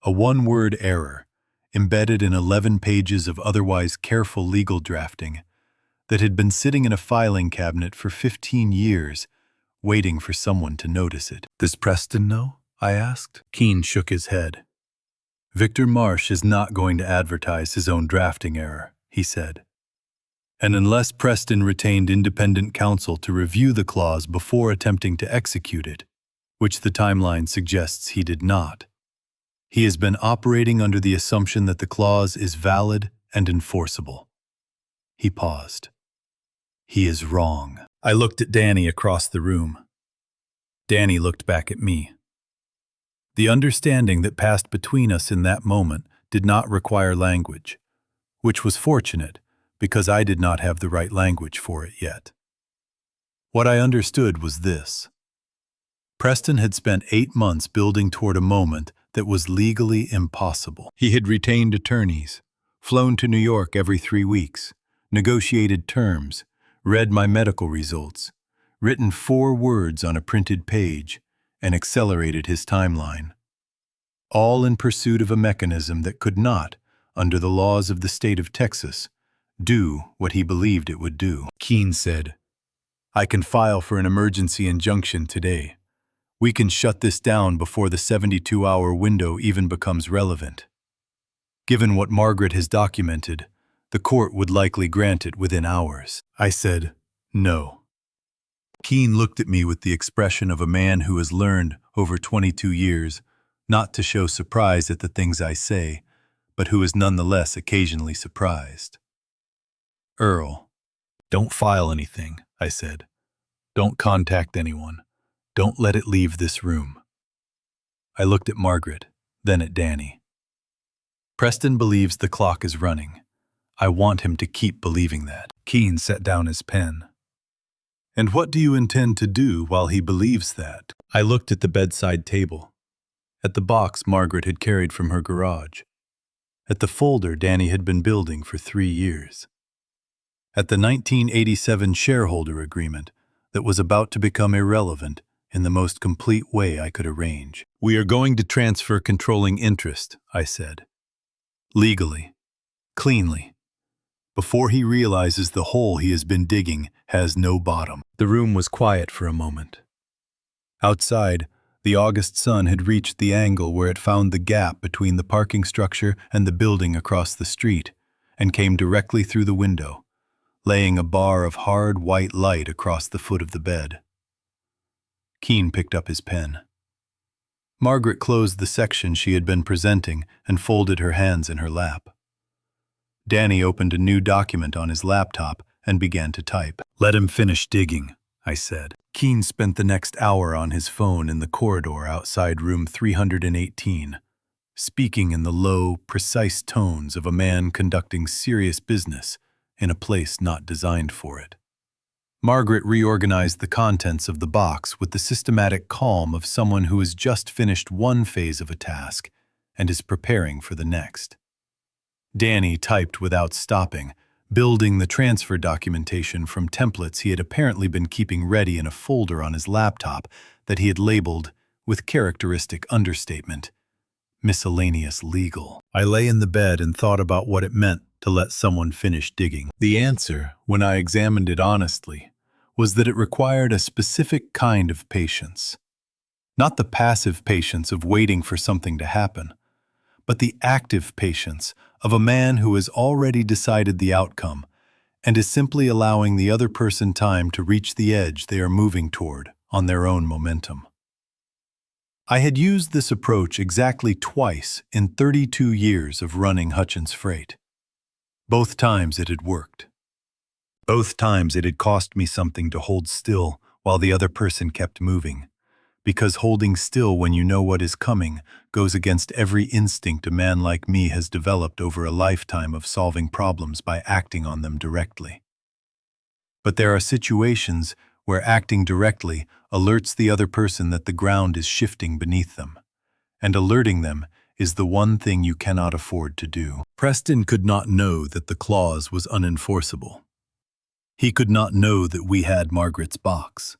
A one-word error, embedded in 11 pages of otherwise careful legal drafting, that had been sitting in a filing cabinet for 15 years, waiting for someone to notice it. "Does Preston know?" I asked. Keene shook his head. "Victor Marsh is not going to advertise his own drafting error," he said. "And unless Preston retained independent counsel to review the clause before attempting to execute it, which the timeline suggests he did not, he has been operating under the assumption that the clause is valid and enforceable." He paused. "He is wrong." I looked at Danny across the room. Danny looked back at me. The understanding that passed between us in that moment did not require language, which was fortunate because I did not have the right language for it yet. What I understood was this. Preston had spent 8 months building toward a moment that was legally impossible. He had retained attorneys, flown to New York every 3 weeks, negotiated terms, read my medical results, written 4 words on a printed page, and accelerated his timeline. All in pursuit of a mechanism that could not, under the laws of the state of Texas, do what he believed it would do. Keene said, "I can file for an emergency injunction today. We can shut this down before the 72-hour window even becomes relevant. Given what Margaret has documented, the court would likely grant it within hours." I said, "No." Keene looked at me with the expression of a man who has learned, over 22 years, not to show surprise at the things I say, but who is nonetheless occasionally surprised. "Earl, don't file anything," I said. "Don't contact anyone. Don't let it leave this room." I looked at Margaret, then at Danny. Preston believes the clock is running. I want him to keep believing that. Keene set down his pen. "And what do you intend to do while he believes that?" I looked at the bedside table, at the box Margaret had carried from her garage, at the folder Danny had been building for 3 years, at the 1987 shareholder agreement that was about to become irrelevant in the most complete way I could arrange. "We are going to transfer controlling interest," I said. "Legally, cleanly, before he realizes the hole he has been digging has no bottom." The room was quiet for a moment. Outside, the August sun had reached the angle where it found the gap between the parking structure and the building across the street, and came directly through the window, laying a bar of hard white light across the foot of the bed. Keene picked up his pen. Margaret closed the section she had been presenting and folded her hands in her lap. Danny opened a new document on his laptop and began to type. "Let him finish digging," I said. Keene spent the next hour on his phone in the corridor outside room 318, speaking in the low, precise tones of a man conducting serious business in a place not designed for it. Margaret reorganized the contents of the box with the systematic calm of someone who has just finished one phase of a task and is preparing for the next. Danny typed without stopping, building the transfer documentation from templates he had apparently been keeping ready in a folder on his laptop that he had labeled, with characteristic understatement, "miscellaneous legal." I lay in the bed and thought about what it meant to let someone finish digging. The answer, when I examined it honestly, was that it required a specific kind of patience. Not the passive patience of waiting for something to happen, but the active patience of a man who has already decided the outcome and is simply allowing the other person time to reach the edge they are moving toward on their own momentum. I had used this approach exactly twice in 32 years of running Hutchins Freight. Both times it had worked. Both times it had cost me something to hold still while the other person kept moving, because holding still when you know what is coming goes against every instinct a man like me has developed over a lifetime of solving problems by acting on them directly. But there are situations where acting directly alerts the other person that the ground is shifting beneath them, and alerting them is the one thing you cannot afford to do. Preston could not know that the clause was unenforceable. He could not know that we had Margaret's box.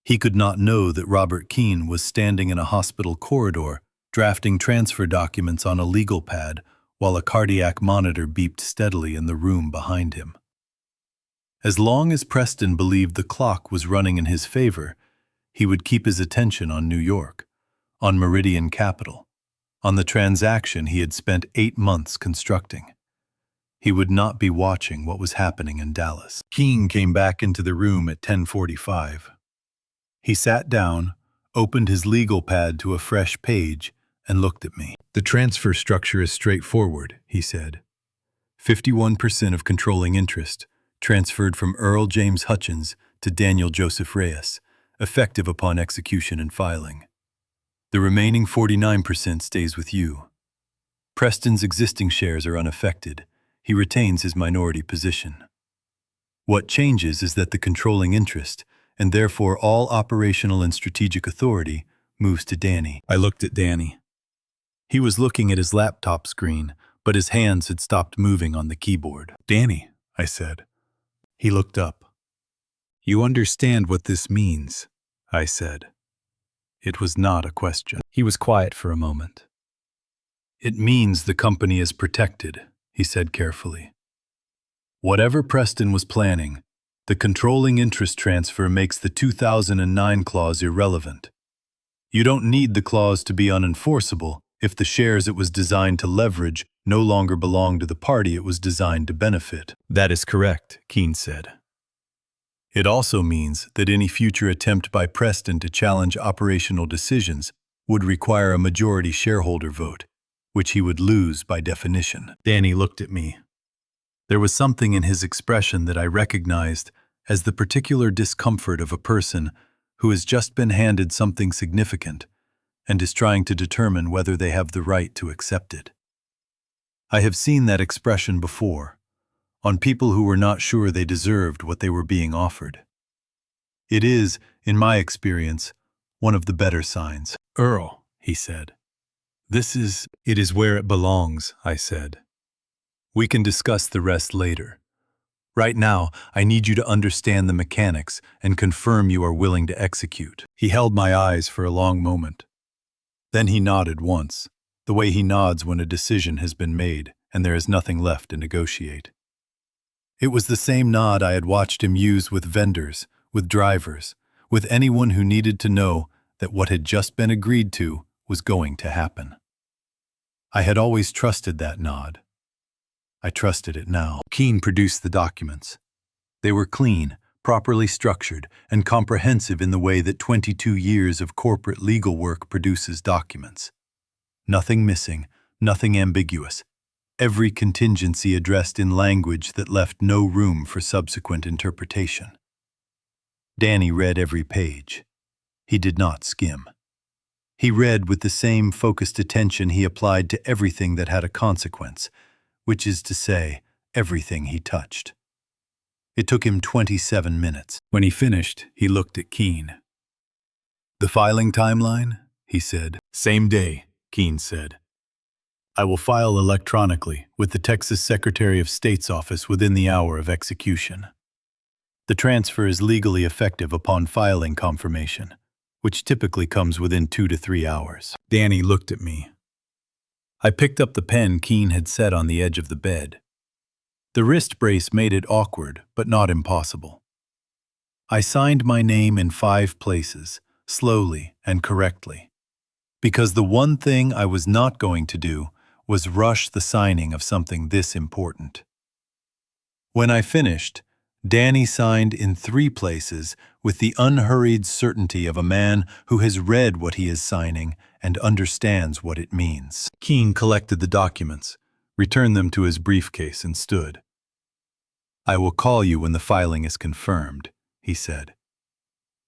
He could not know that Robert Keene was standing in a hospital corridor drafting transfer documents on a legal pad while a cardiac monitor beeped steadily in the room behind him. As long as Preston believed the clock was running in his favor, he would keep his attention on New York, on Meridian Capital, on the transaction he had spent 8 months constructing. He would not be watching what was happening in Dallas. Keene came back into the room at 10:45. He sat down, opened his legal pad to a fresh page, and looked at me. "The transfer structure is straightforward," he said. 51% of controlling interest, transferred from Earl James Hutchins to Daniel Joseph Reyes, effective upon execution and filing. The remaining 49% stays with you. Preston's existing shares are unaffected. He retains his minority position. What changes is that the controlling interest, and therefore all operational and strategic authority, moves to Danny. I looked at Danny. He was looking at his laptop screen, but his hands had stopped moving on the keyboard. Danny, I said. He looked up. You understand what this means, I said. It was not a question. He was quiet for a moment. It means the company is protected, he said carefully. Whatever Preston was planning, the controlling interest transfer makes the 2009 clause irrelevant. You don't need the clause to be unenforceable if the shares it was designed to leverage no longer belong to the party it was designed to benefit. That is correct, Keene said. It also means that any future attempt by Preston to challenge operational decisions would require a majority shareholder vote, which he would lose by definition. Danny looked at me. There was something in his expression that I recognized as the particular discomfort of a person who has just been handed something significant and is trying to determine whether they have the right to accept it. I have seen that expression before, on people who were not sure they deserved what they were being offered. It is, in my experience, one of the better signs. Earl, he said. It is where it belongs, I said. We can discuss the rest later. Right now, I need you to understand the mechanics and confirm you are willing to execute. He held my eyes for a long moment. Then he nodded once, the way he nods when a decision has been made and there is nothing left to negotiate. It was the same nod I had watched him use with vendors, with drivers, with anyone who needed to know that what had just been agreed to was going to happen. I had always trusted that nod. I trusted it now. Keene produced the documents. They were clean, properly structured, and comprehensive in the way that 22 years of corporate legal work produces documents. Nothing missing, nothing ambiguous. Every contingency addressed in language that left no room for subsequent interpretation. Danny read every page. He did not skim. He read with the same focused attention he applied to everything that had a consequence, which is to say, everything he touched. It took him 27 minutes. When he finished, he looked at Keene. The filing timeline? He said. Same day, Keene said. I will file electronically with the Texas Secretary of State's office within the hour of execution. The transfer is legally effective upon filing confirmation, which typically comes within 2 to 3 hours. Danny looked at me. I picked up the pen Keene had set on the edge of the bed. The wrist brace made it awkward, but not impossible. I signed my name in 5 places, slowly and correctly, because the one thing I was not going to do was rush the signing of something this important. When I finished, Danny signed in 3 places with the unhurried certainty of a man who has read what he is signing and understands what it means. Keene collected the documents, returned them to his briefcase, and stood. I will call you when the filing is confirmed, he said.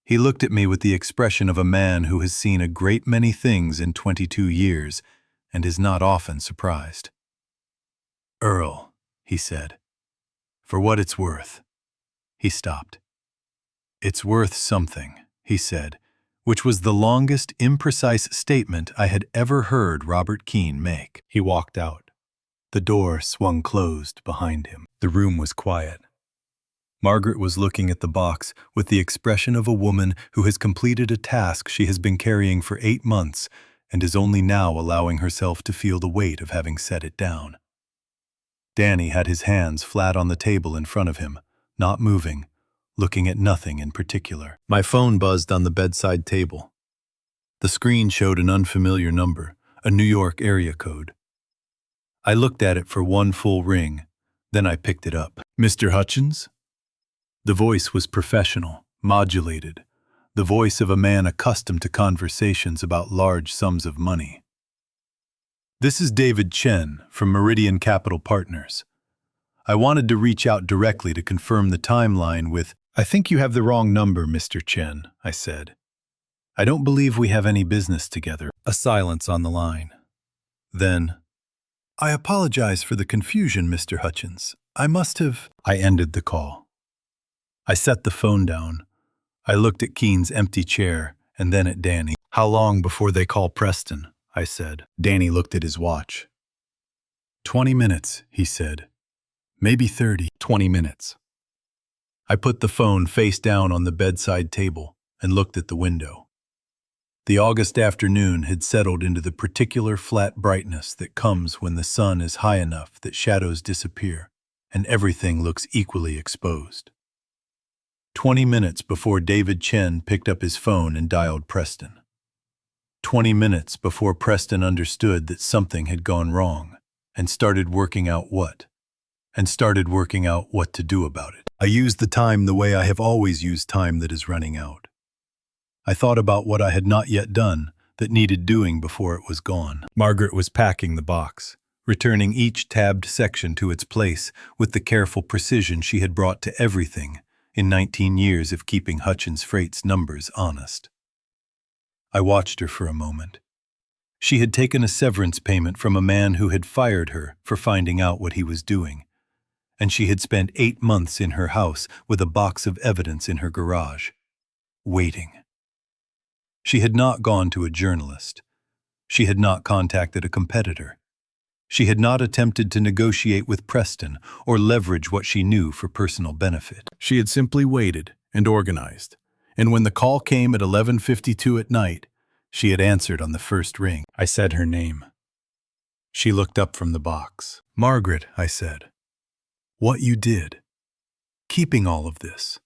He looked at me with the expression of a man who has seen a great many things in 22 years and is not often surprised. Earl, he said, for what it's worth. He stopped. It's worth something, he said, which was the longest imprecise statement I had ever heard Robert Keene make. He walked out. The door swung closed behind him. The room was quiet. Margaret was looking at the box with the expression of a woman who has completed a task she has been carrying for 8 months and is only now allowing herself to feel the weight of having set it down. Danny had his hands flat on the table in front of him, not moving, looking at nothing in particular. My phone buzzed on the bedside table. The screen showed an unfamiliar number, a New York area code. I looked at it for 1 full ring, then I picked it up. Mr. Hutchins? The voice was professional, modulated, the voice of a man accustomed to conversations about large sums of money. This is David Chen from Meridian Capital Partners. I wanted to reach out directly to confirm the timeline with... "I think you have the wrong number, Mr. Chen," I said. "I don't believe we have any business together." A silence on the line. Then, "I apologize for the confusion, Mr. Hutchins. I must have—" I ended the call. I set the phone down. I looked at Keene's empty chair and then at Danny. "How long before they call Preston?" I said. Danny looked at his watch. 20 minutes, he said. Maybe 30. 20 minutes. I put the phone face down on the bedside table and looked at the window. The August afternoon had settled into the particular flat brightness that comes when the sun is high enough that shadows disappear and everything looks equally exposed. 20 minutes before David Chen picked up his phone and dialed Preston. 20 minutes before Preston understood that something had gone wrong and started working out what to do about it. I used the time the way I have always used time that is running out. I thought about what I had not yet done that needed doing before it was gone. Margaret was packing the box, returning each tabbed section to its place with the careful precision she had brought to everything in 19 years of keeping Hutchins Freight's numbers honest. I watched her for a moment. She had taken a severance payment from a man who had fired her for finding out what he was doing, and she had spent 8 months in her house with a box of evidence in her garage, waiting. She had not gone to a journalist. She had not contacted a competitor. She had not attempted to negotiate with Preston or leverage what she knew for personal benefit. She had simply waited and organized, and when the call came at 11:52 at night, she had answered on the first ring. I said her name. She looked up from the box. "Margaret," I said. "What you did. Keeping all of this."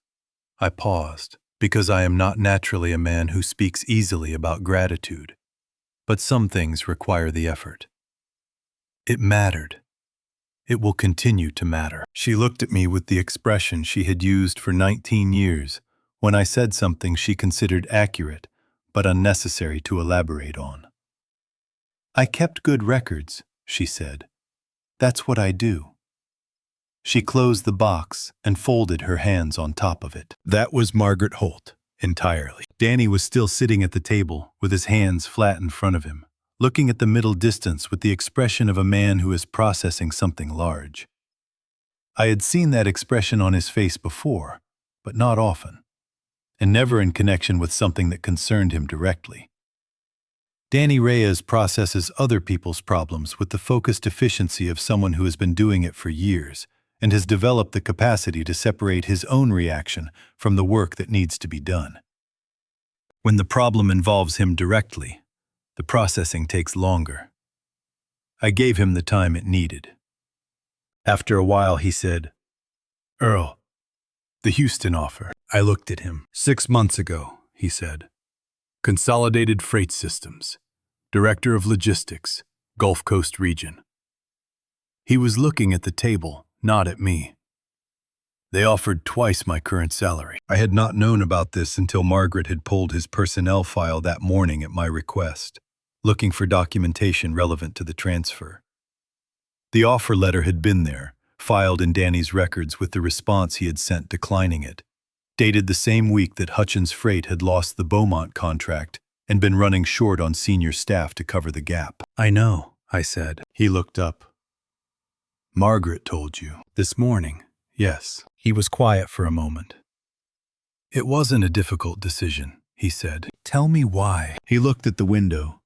I paused, because I am not naturally a man who speaks easily about gratitude, but some things require the effort. It mattered. It will continue to matter. She looked at me with the expression she had used for 19 years when I said something she considered accurate but unnecessary to elaborate on. "I kept good records," she said. "That's what I do." She closed the box and folded her hands on top of it. That was Margaret Holt, entirely. Danny was still sitting at the table with his hands flat in front of him, looking at the middle distance with the expression of a man who is processing something large. I had seen that expression on his face before, but not often, and never in connection with something that concerned him directly. Danny Reyes processes other people's problems with the focused efficiency of someone who has been doing it for years and has developed the capacity to separate his own reaction from the work that needs to be done. When the problem involves him directly, the processing takes longer. I gave him the time it needed. After a while, he said, "Earl, the Houston offer." I looked at him. 6 months ago, he said. "Consolidated Freight Systems, Director of Logistics, Gulf Coast Region." He was looking at the table, not at me. They offered twice my current salary. I had not known about this until Margaret had pulled his personnel file that morning at my request, looking for documentation relevant to the transfer. The offer letter had been there, filed in Danny's records with the response he had sent declining it, dated the same week that Hutchins Freight had lost the Beaumont contract and been running short on senior staff to cover the gap. "I know," I said. He looked up. "Margaret told you." "This morning, yes." He was quiet for a moment. "It wasn't a difficult decision," he said. "Tell me why." He looked at the window.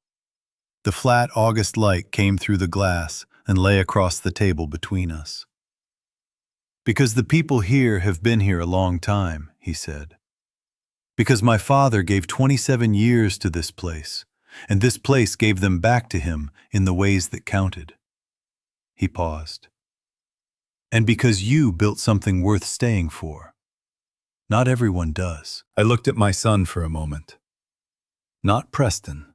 The flat August light came through the glass and lay across the table between us. "Because the people here have been here a long time," he said. "Because my father gave 27 years to this place, and this place gave them back to him in the ways that counted." He paused. "And because you built something worth staying for. Not everyone does." I looked at my son for a moment. Not Preston.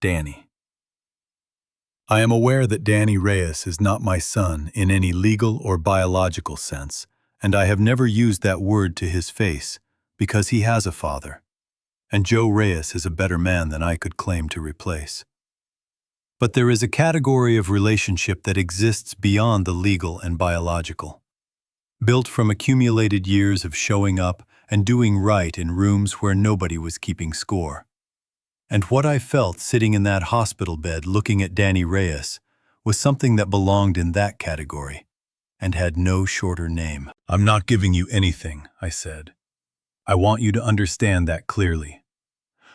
Danny. I am aware that Danny Reyes is not my son in any legal or biological sense, and I have never used that word to his face because he has a father, and Joe Reyes is a better man than I could claim to replace. But there is a category of relationship that exists beyond the legal and biological. built from accumulated years of showing up and doing right in rooms where nobody was keeping score. And what I felt sitting in that hospital bed looking at Danny Reyes was something that belonged in that category and had no shorter name. "I'm not giving you anything," I said. "I want you to understand that clearly.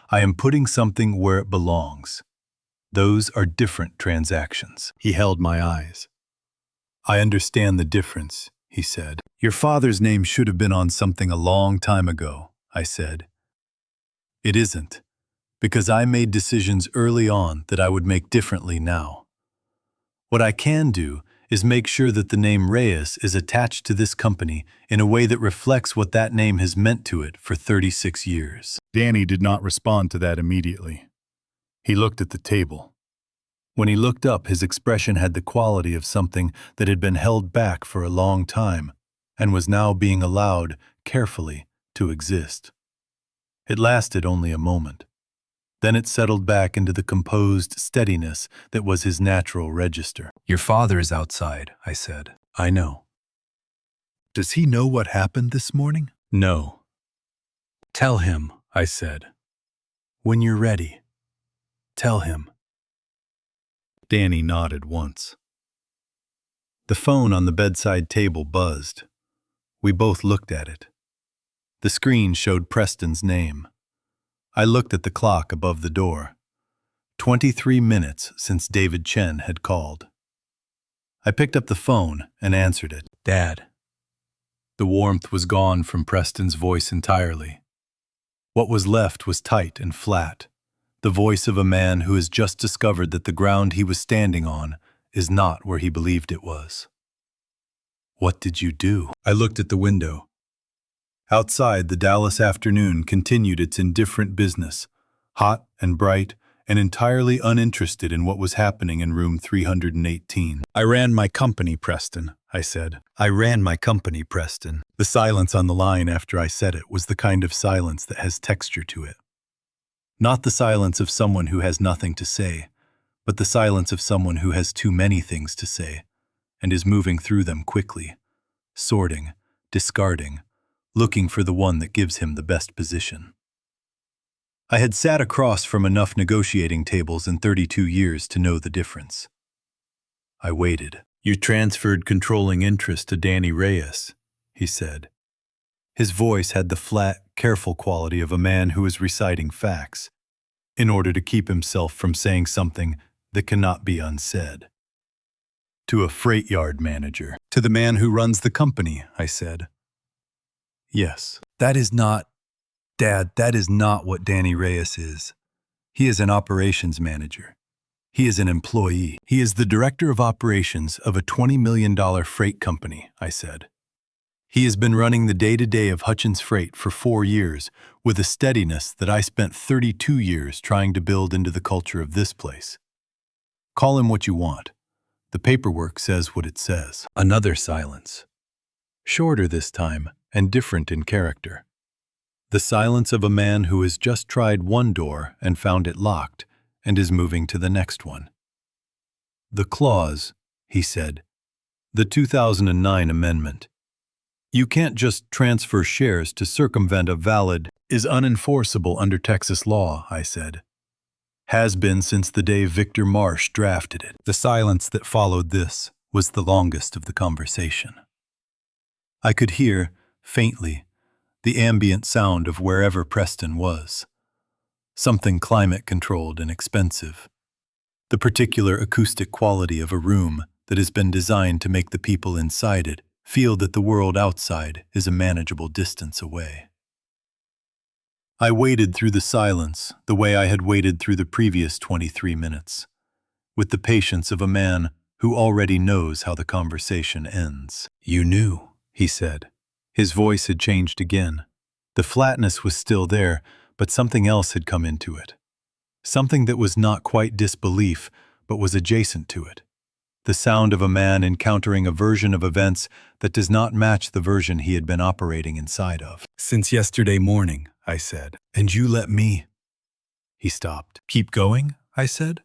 I am putting something where it belongs. Those are different transactions." He held my eyes. "I understand the difference," he said. "Your father's name should have been on something a long time ago," I said. "It isn't, because I made decisions early on that I would make differently now. What I can do is make sure that the name Reyes is attached to this company in a way that reflects what that name has meant to it for 36 years. Danny did not respond to that immediately. He looked at the table. When he looked up, his expression had the quality of something that had been held back for a long time and was now being allowed, carefully, to exist. It lasted only a moment. Then it settled back into the composed steadiness that was his natural register. "Your father is outside," I said. "I know." "Does he know what happened this morning?" "No." "Tell him," I said. "When you're ready, tell him." Danny nodded once. The phone on the bedside table buzzed. We both looked at it. The screen showed Preston's name. I looked at the clock above the door. 23 minutes since David Chen had called. I picked up the phone and answered it. "Dad." The warmth was gone from Preston's voice entirely. What was left was tight and flat, the voice of a man who has just discovered that the ground he was standing on is not where he believed it was. "What did you do?" I looked at the window. Outside, the Dallas afternoon continued its indifferent business, hot and bright and entirely uninterested in what was happening in room 318. "I ran my company, Preston," I said. "I ran my company, Preston." The silence on the line after I said it was the kind of silence that has texture to it. Not the silence of someone who has nothing to say, but the silence of someone who has too many things to say and is moving through them quickly, sorting, discarding, looking for the one that gives him the best position. I had sat across from enough negotiating tables in 32 years to know the difference. I waited. "You transferred controlling interest to Danny Reyes," he said. His voice had the flat, careful quality of a man who is reciting facts, in order to keep himself from saying something that cannot be unsaid. "To a freight yard manager." "To the man who runs the company," I said. "Yes." That is not what Danny Reyes is. He is an operations manager. He is an employee. He is the director of operations of a $20 million freight company," I said. "He has been running the day-to-day of Hutchins Freight for 4 years with a steadiness that I spent 32 years trying to build into the culture of this place. Call him what you want. The paperwork says what it says." Another silence. Shorter this time, and different in character. The silence of a man who has just tried one door and found it locked and is moving to the next one. "The clause," he said, "the 2009 amendment. You can't just transfer shares to circumvent a valid, is unenforceable under Texas law," I said. "Has been since the day Victor Marsh drafted it." The silence that followed this was the longest of the conversation. I could hear, faintly, the ambient sound of wherever Preston was. Something climate-controlled and expensive. The particular acoustic quality of a room that has been designed to make the people inside it feel that the world outside is a manageable distance away. I waited through the silence the way I had waited through the previous 23 minutes, with the patience of a man who already knows how the conversation ends. "You knew," he said. His voice had changed again. The flatness was still there, but something else had come into it. Something that was not quite disbelief, but was adjacent to it. The sound of a man encountering a version of events that does not match the version he had been operating inside of. "Since yesterday morning," I said. "And you let me—" He stopped. "Keep going?" I said.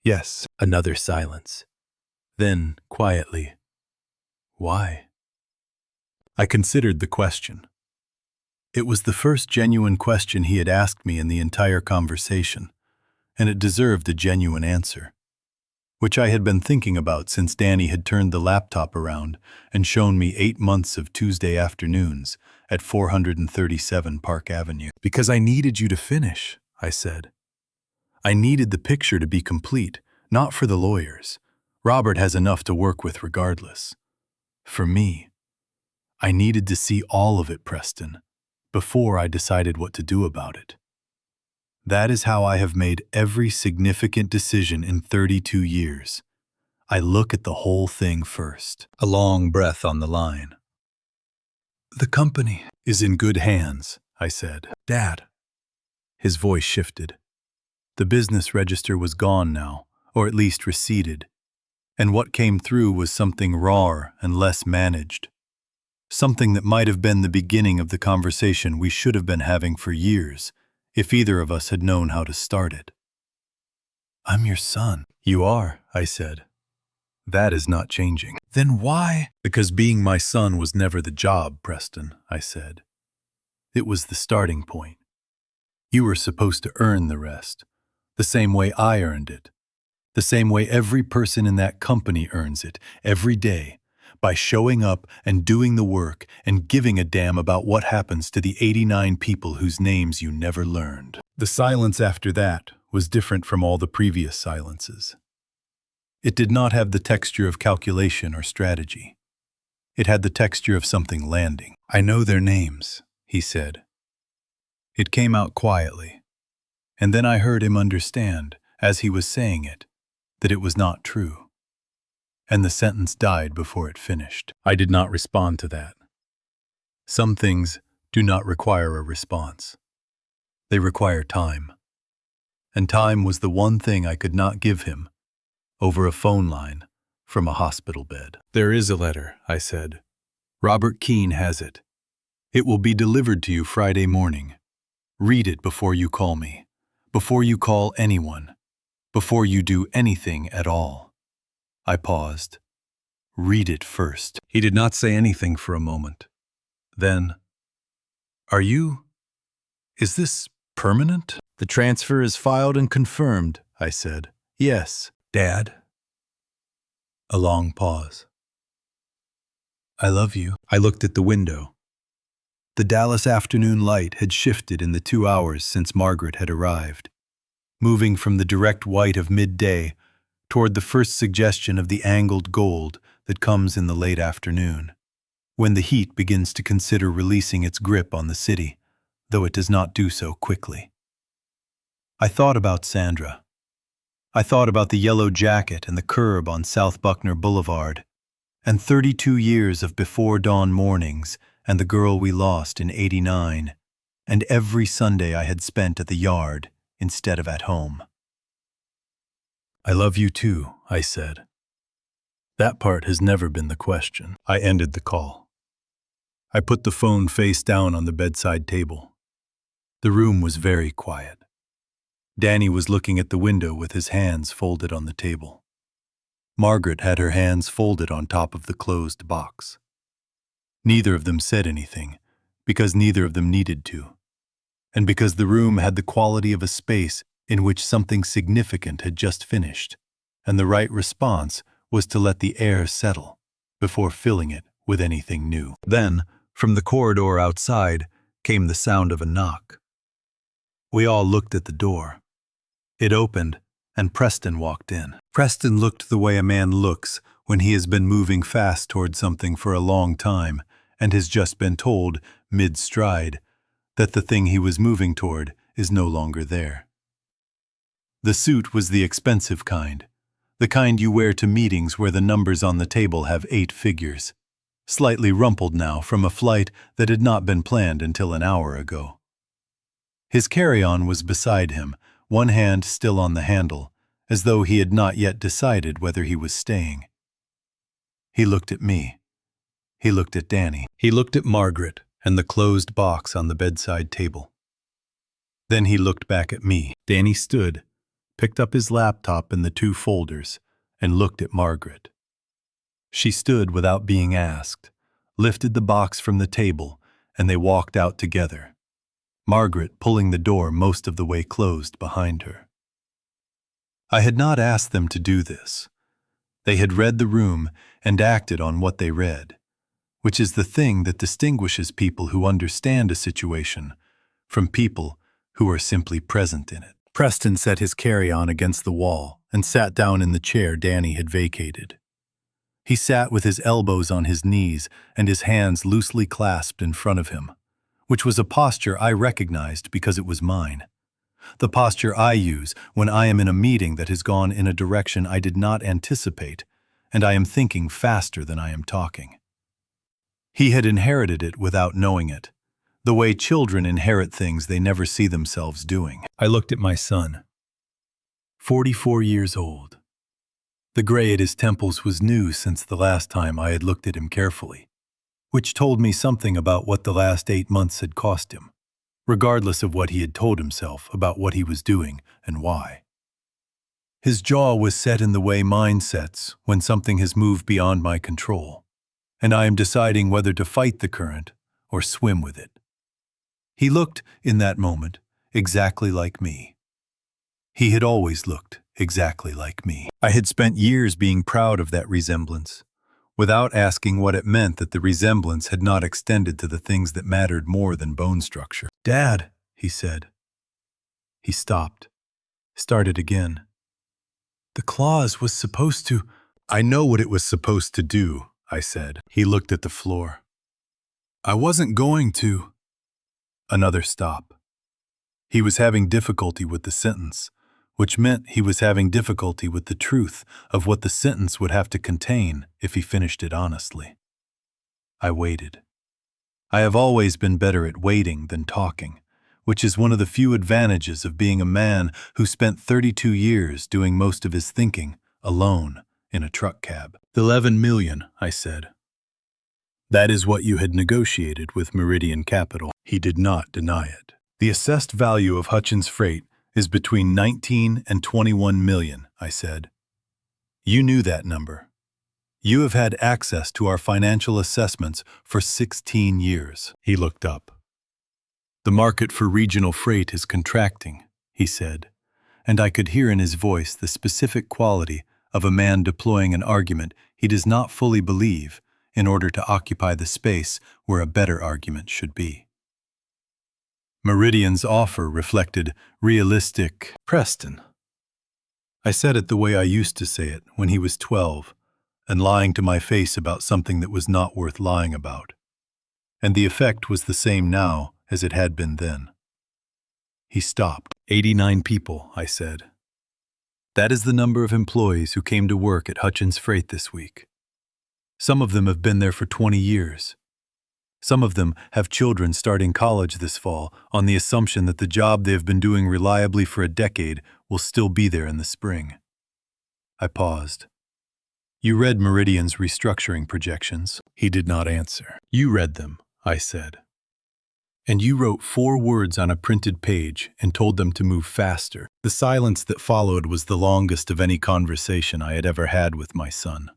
"Yes." Another silence. Then, quietly, "Why?" I considered the question. It was the first genuine question he had asked me in the entire conversation, and it deserved a genuine answer, which I had been thinking about since Danny had turned the laptop around and shown me 8 months of Tuesday afternoons at 437 Park Avenue. Because I needed you to finish, I said. I needed the picture to be complete, not for the lawyers. Robert has enough to work with regardless. For me, I needed to see all of it, Preston, before I decided what to do about it. That is how I have made every significant decision in 32 years. I look at the whole thing first. A long breath on the line. The company is in good hands, I said. Dad. His voice shifted. The business register was gone now, or at least receded, and what came through was something rawer and less managed. Something that might have been the beginning of the conversation we should have been having for years, if either of us had known how to start it. I'm your son. You are, I said. That is not changing. Then why? Because being my son was never the job, Preston, I said. It was the starting point. You were supposed to earn the rest, the same way I earned it, the same way every person in that company earns it, every day, by showing up and doing the work and giving a damn about what happens to the 89 people whose names you never learned. The silence after that was different from all the previous silences. It did not have the texture of calculation or strategy. It had the texture of something landing. I know their names, he said. It came out quietly, and then I heard him understand, as he was saying it, that it was not true. And the sentence died before it finished. I did not respond to that. Some things do not require a response. They require time. And time was the one thing I could not give him, over a phone line, from a hospital bed. There is a letter, I said. Robert Keene has it. It will be delivered to you Friday morning. Read it before you call me, before you call anyone, before you do anything at all. I paused. Read it first. He did not say anything for a moment. Then, is this permanent? The transfer is filed and confirmed, I said. Yes, Dad. A long pause. I love you. I looked at the window. The Dallas afternoon light had shifted in the 2 hours since Margaret had arrived, moving from the direct white of midday toward the first suggestion of the angled gold that comes in the late afternoon, when the heat begins to consider releasing its grip on the city, though it does not do so quickly. I thought about Sandra. I thought about the yellow jacket and the curb on South Buckner Boulevard, and 32 years of before-dawn mornings and the girl we lost in '89, and every Sunday I had spent at the yard instead of at home. I love you too, I said. That part has never been the question. I ended the call. I put the phone face down on the bedside table. The room was very quiet. Danny was looking at the window with his hands folded on the table. Margaret had her hands folded on top of the closed box. Neither of them said anything, because neither of them needed to, and because the room had the quality of a space in which something significant had just finished, and the right response was to let the air settle before filling it with anything new. Then, from the corridor outside, came the sound of a knock. We all looked at the door. It opened, and Preston walked in. Preston looked the way a man looks when he has been moving fast toward something for a long time and has just been told, mid-stride, that the thing he was moving toward is no longer there. The suit was the expensive kind, the kind you wear to meetings where the numbers on the table have 8 figures, slightly rumpled now from a flight that had not been planned until an hour ago. His carry-on was beside him, one hand still on the handle, as though he had not yet decided whether he was staying. He looked at me. He looked at Danny. He looked at Margaret and the closed box on the bedside table. Then he looked back at me. Danny stood, picked up his laptop and the 2 folders, and looked at Margaret. She stood without being asked, lifted the box from the table, and they walked out together, Margaret pulling the door most of the way closed behind her. I had not asked them to do this. They had read the room and acted on what they read, which is the thing that distinguishes people who understand a situation from people who are simply present in it. Preston set his carry-on against the wall and sat down in the chair Danny had vacated. He sat with his elbows on his knees and his hands loosely clasped in front of him, which was a posture I recognized because it was mine. The posture I use when I am in a meeting that has gone in a direction I did not anticipate, and I am thinking faster than I am talking. He had inherited it without knowing it, the way children inherit things they never see themselves doing. I looked at my son, 44 years old. The gray at his temples was new since the last time I had looked at him carefully, which told me something about what the last 8 months had cost him, regardless of what he had told himself about what he was doing and why. His jaw was set in the way mine sets when something has moved beyond my control, and I am deciding whether to fight the current or swim with it. He looked, in that moment, exactly like me. He had always looked exactly like me. I had spent years being proud of that resemblance, without asking what it meant that the resemblance had not extended to the things that mattered more than bone structure. "Dad," he said. He stopped, started again. "The clause was supposed to—" "I know what it was supposed to do," I said. He looked at the floor. "I wasn't going to—" Another stop. He was having difficulty with the sentence, which meant he was having difficulty with the truth of what the sentence would have to contain if he finished it honestly. I waited. I have always been better at waiting than talking, which is one of the few advantages of being a man who spent 32 years doing most of his thinking alone in a truck cab. "11 million, I said. "That is what you had negotiated with Meridian Capital." He did not deny it. "The assessed value of Hutchins Freight is between 19 and 21 million, I said. "You knew that number. You have had access to our financial assessments for 16 years. He looked up. "The market for regional freight is contracting," he said, and I could hear in his voice the specific quality of a man deploying an argument he does not fully believe in order to occupy the space where a better argument should be. Meridian's offer reflected realistic Preston. I said it the way I used to say it when he was 12, and lying to my face about something that was not worth lying about. And the effect was the same now as it had been then. He stopped. 89 people, I said. That is the number of employees who came to work at Hutchins Freight this week. Some of them have been there for 20 years. Some of them have children starting college this fall on the assumption that the job they have been doing reliably for a decade will still be there in the spring. I paused. You read Meridian's restructuring projections. He did not answer. You read them, I said. And you wrote 4 words on a printed page and told them to move faster. The silence that followed was the longest of any conversation I had ever had with my son.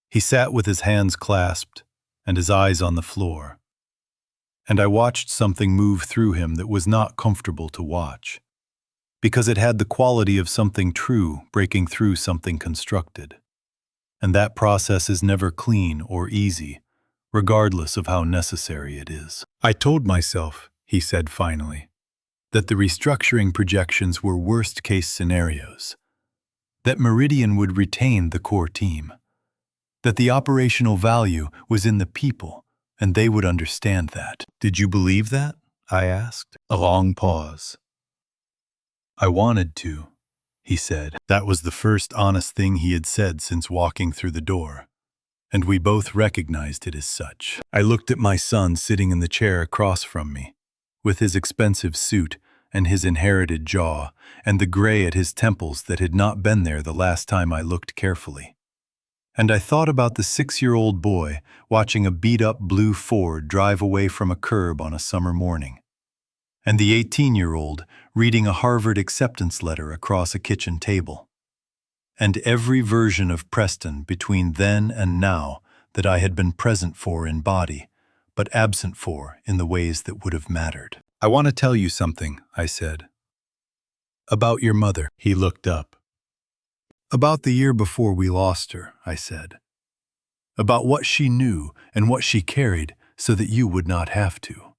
He sat with his hands clasped and his eyes on the floor, and I watched something move through him that was not comfortable to watch, because it had the quality of something true breaking through something constructed. And that process is never clean or easy, regardless of how necessary it is. I told myself, he said finally, that the restructuring projections were worst-case scenarios, that Meridian would retain the core team, that the operational value was in the people, and they would understand that. Did you believe that? I asked. A long pause. I wanted to, he said. That was the first honest thing he had said since walking through the door, and we both recognized it as such. I looked at my son sitting in the chair across from me, with his expensive suit and his inherited jaw, and the gray at his temples that had not been there the last time I looked carefully. And I thought about the 6-year-old boy watching a beat-up blue Ford drive away from a curb on a summer morning, and the 18-year-old reading a Harvard acceptance letter across a kitchen table. And every version of Preston between then and now that I had been present for in body, but absent for in the ways that would have mattered. "I want to tell you something," I said. "About your mother." He looked up. "About the year before we lost her," I said. "About what she knew and what she carried so that you would not have to."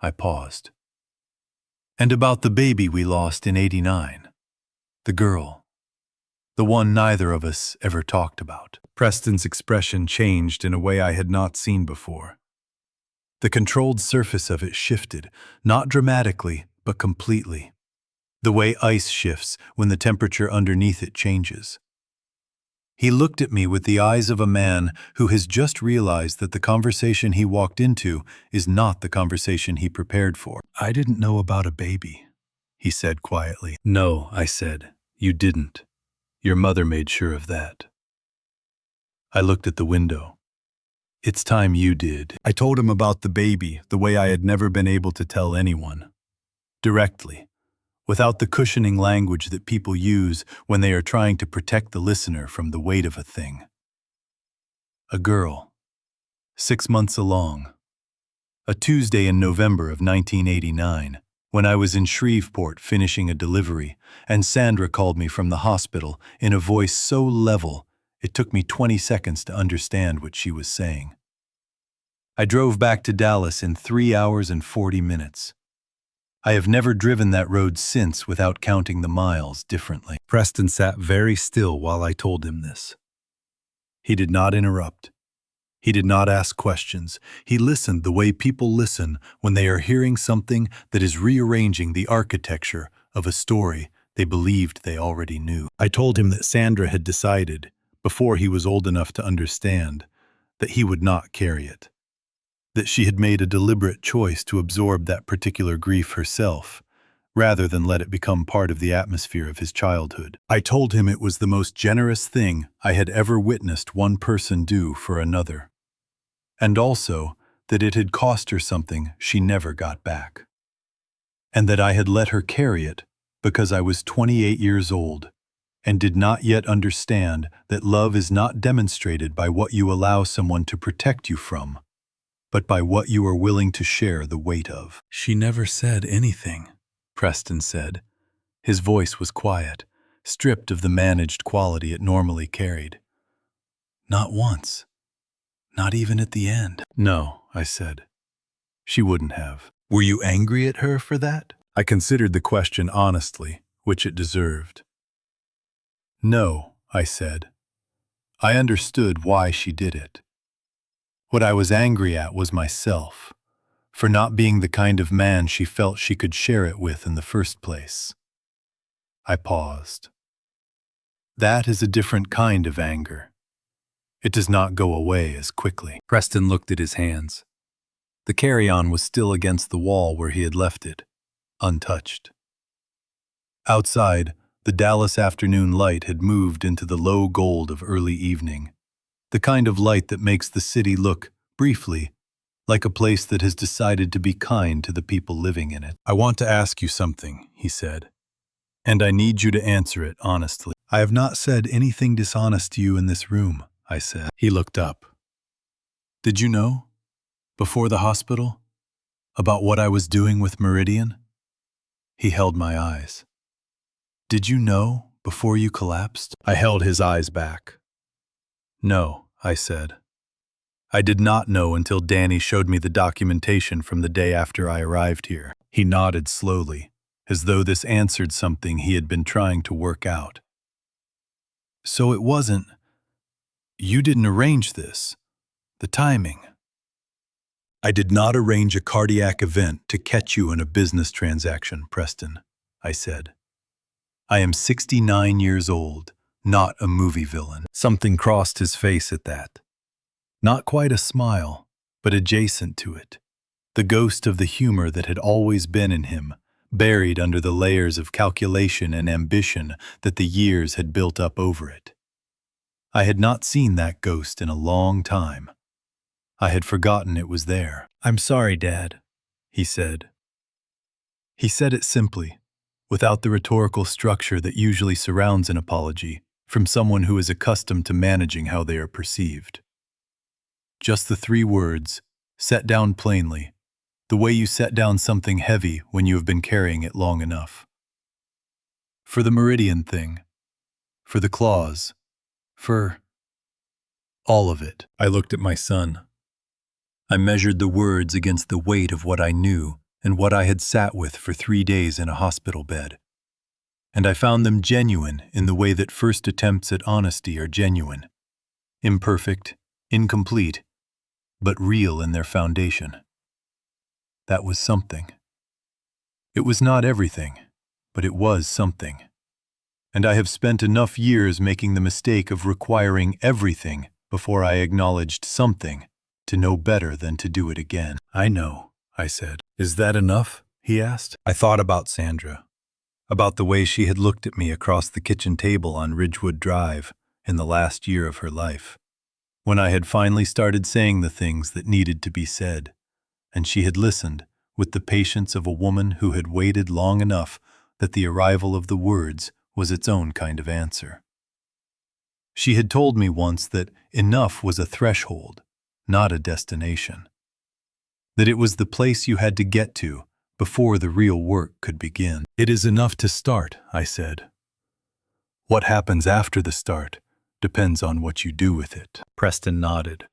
I paused. "And about the baby we lost in '89. The girl. The one neither of us ever talked about." Preston's expression changed in a way I had not seen before. The controlled surface of it shifted, not dramatically, but completely. The way ice shifts when the temperature underneath it changes. He looked at me with the eyes of a man who has just realized that the conversation he walked into is not the conversation he prepared for. "I didn't know about a baby," he said quietly. "No," I said, "you didn't. Your mother made sure of that." I looked at the window. "It's time you did." I told him about the baby the way I had never been able to tell anyone. Directly, without the cushioning language that people use when they are trying to protect the listener from the weight of a thing. A girl, 6 months along. A Tuesday in November of 1989, when I was in Shreveport finishing a delivery, and Sandra called me from the hospital in a voice so level it took me 20 seconds to understand what she was saying. I drove back to Dallas in 3 hours and 40 minutes. I have never driven that road since without counting the miles differently. Preston sat very still while I told him this. He did not interrupt. He did not ask questions. He listened the way people listen when they are hearing something that is rearranging the architecture of a story they believed they already knew. I told him that Sandra had decided, before he was old enough to understand, that he would not carry it. That she had made a deliberate choice to absorb that particular grief herself, rather than let it become part of the atmosphere of his childhood. I told him it was the most generous thing I had ever witnessed one person do for another, and also that it had cost her something she never got back, and that I had let her carry it because I was 28 years old and did not yet understand that love is not demonstrated by what you allow someone to protect you from, but by what you are willing to share the weight of. "She never said anything," Preston said. His voice was quiet, stripped of the managed quality it normally carried. "Not once. Not even at the end." "No," I said. "She wouldn't have." "Were you angry at her for that?" I considered the question honestly, which it deserved. "No," I said. "I understood why she did it. What I was angry at was myself, for not being the kind of man she felt she could share it with in the first place." I paused. "That is a different kind of anger. It does not go away as quickly." Preston looked at his hands. The carry-on was still against the wall where he had left it, untouched. Outside, the Dallas afternoon light had moved into the low gold of early evening, the kind of light that makes the city look, briefly, like a place that has decided to be kind to the people living in it. "I want to ask you something," he said, "and I need you to answer it honestly." "I have not said anything dishonest to you in this room," I said. He looked up. "Did you know, before the hospital, about what I was doing with Meridian?" He held my eyes. "Did you know before you collapsed?" I held his eyes back. "No," I said. "I did not know until Danny showed me the documentation from the day after I arrived here." He nodded slowly, as though this answered something he had been trying to work out. "So it wasn't... You didn't arrange this. The timing." "I did not arrange a cardiac event to catch you in a business transaction, Preston," I said. "I am 69 years old, not a movie villain." Something crossed his face at that. Not quite a smile, but adjacent to it. The ghost of the humor that had always been in him, buried under the layers of calculation and ambition that the years had built up over it. I had not seen that ghost in a long time. I had forgotten it was there. "I'm sorry, Dad," he said. He said it simply, without the rhetorical structure that usually surrounds an apology from someone who is accustomed to managing how they are perceived. Just the 3 words, set down plainly, the way you set down something heavy when you have been carrying it long enough. For the meridian thing, for the clause, for all of it. I looked at my son. I measured the words against the weight of what I knew and what I had sat with for 3 days in a hospital bed. And I found them genuine in the way that first attempts at honesty are genuine. Imperfect, incomplete, but real in their foundation. That was something. It was not everything, but it was something. And I have spent enough years making the mistake of requiring everything before I acknowledged something to know better than to do it again. I know, I said. Is that enough? He asked. I thought about Sandra, about the way she had looked at me across the kitchen table on Ridgewood Drive in the last year of her life, when I had finally started saying the things that needed to be said, and she had listened with the patience of a woman who had waited long enough that the arrival of the words was its own kind of answer. She had told me once that enough was a threshold, not a destination. That it was the place you had to get to before the real work could begin. It is enough to start, I said. What happens after the start depends on what you do with it. Preston nodded.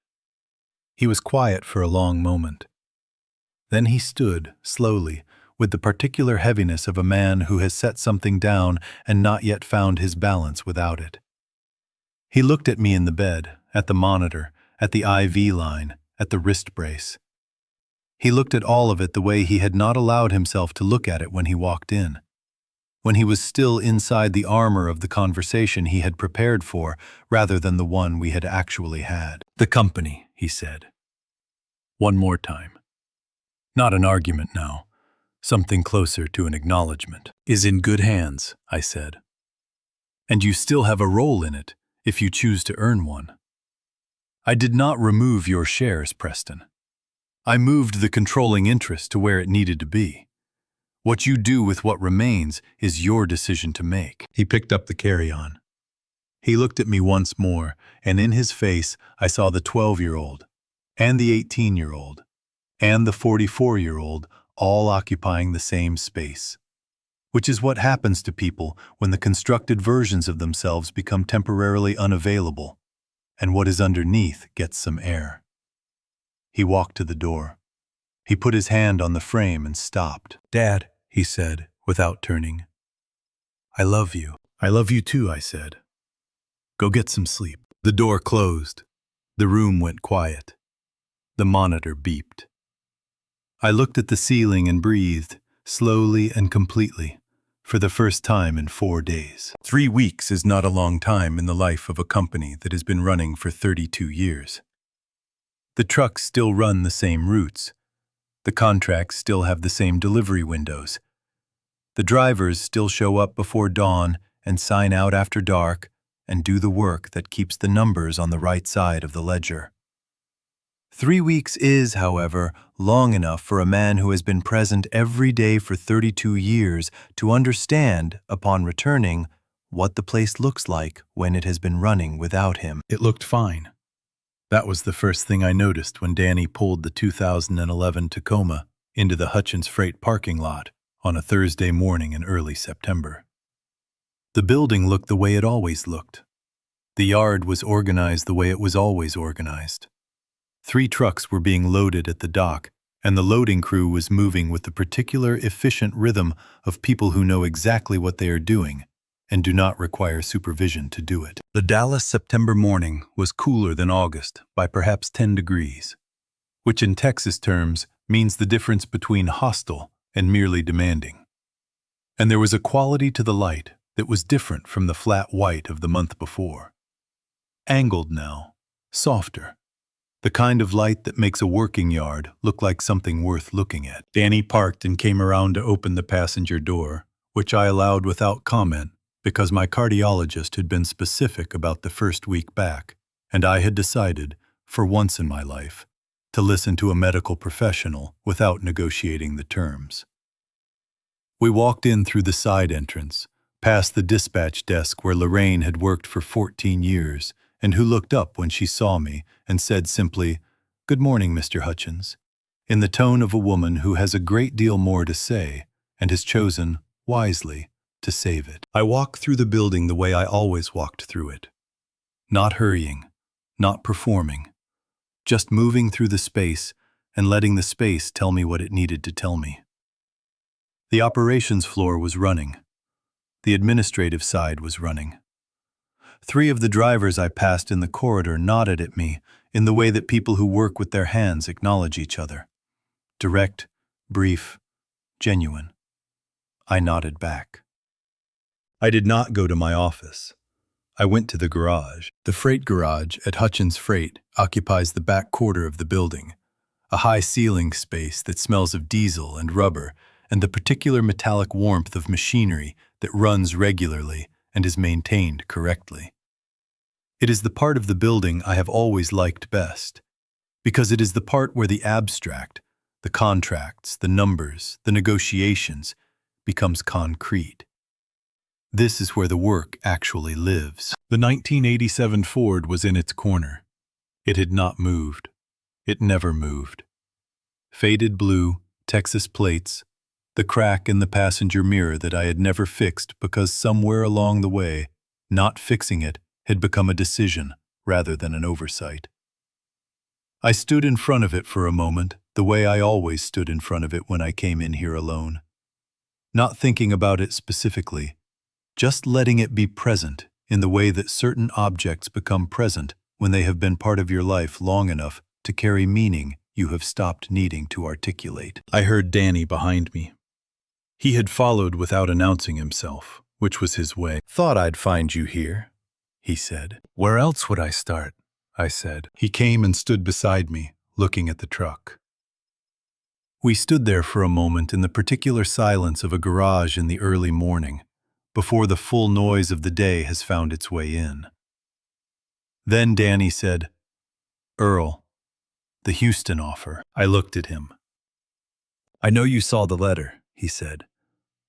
He was quiet for a long moment. Then he stood, slowly, with the particular heaviness of a man who has set something down and not yet found his balance without it. He looked at me in the bed, at the monitor, at the IV line, at the wrist brace. He looked at all of it the way he had not allowed himself to look at it when he walked in, when he was still inside the armor of the conversation he had prepared for rather than the one we had actually had. The company, he said. One more time. Not an argument now, something closer to an acknowledgement. Is in good hands, I said. And you still have a role in it, if you choose to earn one. I did not remove your shares, Preston. I moved the controlling interest to where it needed to be. What you do with what remains is your decision to make. He picked up the carry-on. He looked at me once more, and in his face I saw the 12-year-old, and the 18-year-old, and the 44-year-old all occupying the same space. Which is what happens to people when the constructed versions of themselves become temporarily unavailable, and what is underneath gets some air. He walked to the door. He put his hand on the frame and stopped. Dad, he said, without turning. I love you. I love you too, I said. Go get some sleep. The door closed. The room went quiet. The monitor beeped. I looked at the ceiling and breathed, slowly and completely, for the first time in 4 days. 3 weeks is not a long time in the life of a company that has been running for 32 years. The trucks still run the same routes. The contracts still have the same delivery windows. The drivers still show up before dawn and sign out after dark and do the work that keeps the numbers on the right side of the ledger. 3 weeks is, however, long enough for a man who has been present every day for 32 years to understand, upon returning, what the place looks like when it has been running without him. It looked fine. That was the first thing I noticed when Danny pulled the 2011 Tacoma into the Hutchins Freight parking lot on a Thursday morning in early September. The building looked the way it always looked. The yard was organized the way it was always organized. 3 trucks were being loaded at the dock, and the loading crew was moving with the particular efficient rhythm of people who know exactly what they are doing and do not require supervision to do it. The Dallas September morning was cooler than August by perhaps 10 degrees, which in Texas terms means the difference between hostile and merely demanding. And there was a quality to the light that was different from the flat white of the month before. Angled now, softer. The kind of light that makes a working yard look like something worth looking at. Danny parked and came around to open the passenger door, which I allowed without comment because my cardiologist had been specific about the first week back, and I had decided, for once in my life, to listen to a medical professional without negotiating the terms. We walked in through the side entrance, past the dispatch desk where Lorraine had worked for 14 years, and who looked up when she saw me and said simply, "Good morning, Mr. Hutchins," in the tone of a woman who has a great deal more to say and has chosen, wisely, to save it. I walk through the building the way I always walked through it. Not hurrying, not performing, just moving through the space and letting the space tell me what it needed to tell me. The operations floor was running. The administrative side was running. 3 of the drivers I passed in the corridor nodded at me in the way that people who work with their hands acknowledge each other. Direct, brief, genuine. I nodded back. I did not go to my office. I went to the garage. The freight garage at Hutchins Freight occupies the back quarter of the building, a high ceiling space that smells of diesel and rubber and the particular metallic warmth of machinery that runs regularly and is maintained correctly. It is the part of the building I have always liked best, because it is the part where the abstract, the contracts, the numbers, the negotiations, becomes concrete. This is where the work actually lives. The 1987 Ford was in its corner. It had not moved. It never moved. Faded blue, Texas plates, the crack in the passenger mirror that I had never fixed because somewhere along the way, not fixing it had become a decision rather than an oversight. I stood in front of it for a moment, the way I always stood in front of it when I came in here alone. Not thinking about it specifically, just letting it be present in the way that certain objects become present when they have been part of your life long enough to carry meaning you have stopped needing to articulate. I heard Danny behind me. He had followed without announcing himself, which was his way. "Thought I'd find you here," he said. "Where else would I start?" I said. He came and stood beside me, looking at the truck. We stood there for a moment in the particular silence of a garage in the early morning, before the full noise of the day has found its way in. Then Danny said, "Earl, the Houston offer." I looked at him. "I know you saw the letter," he said.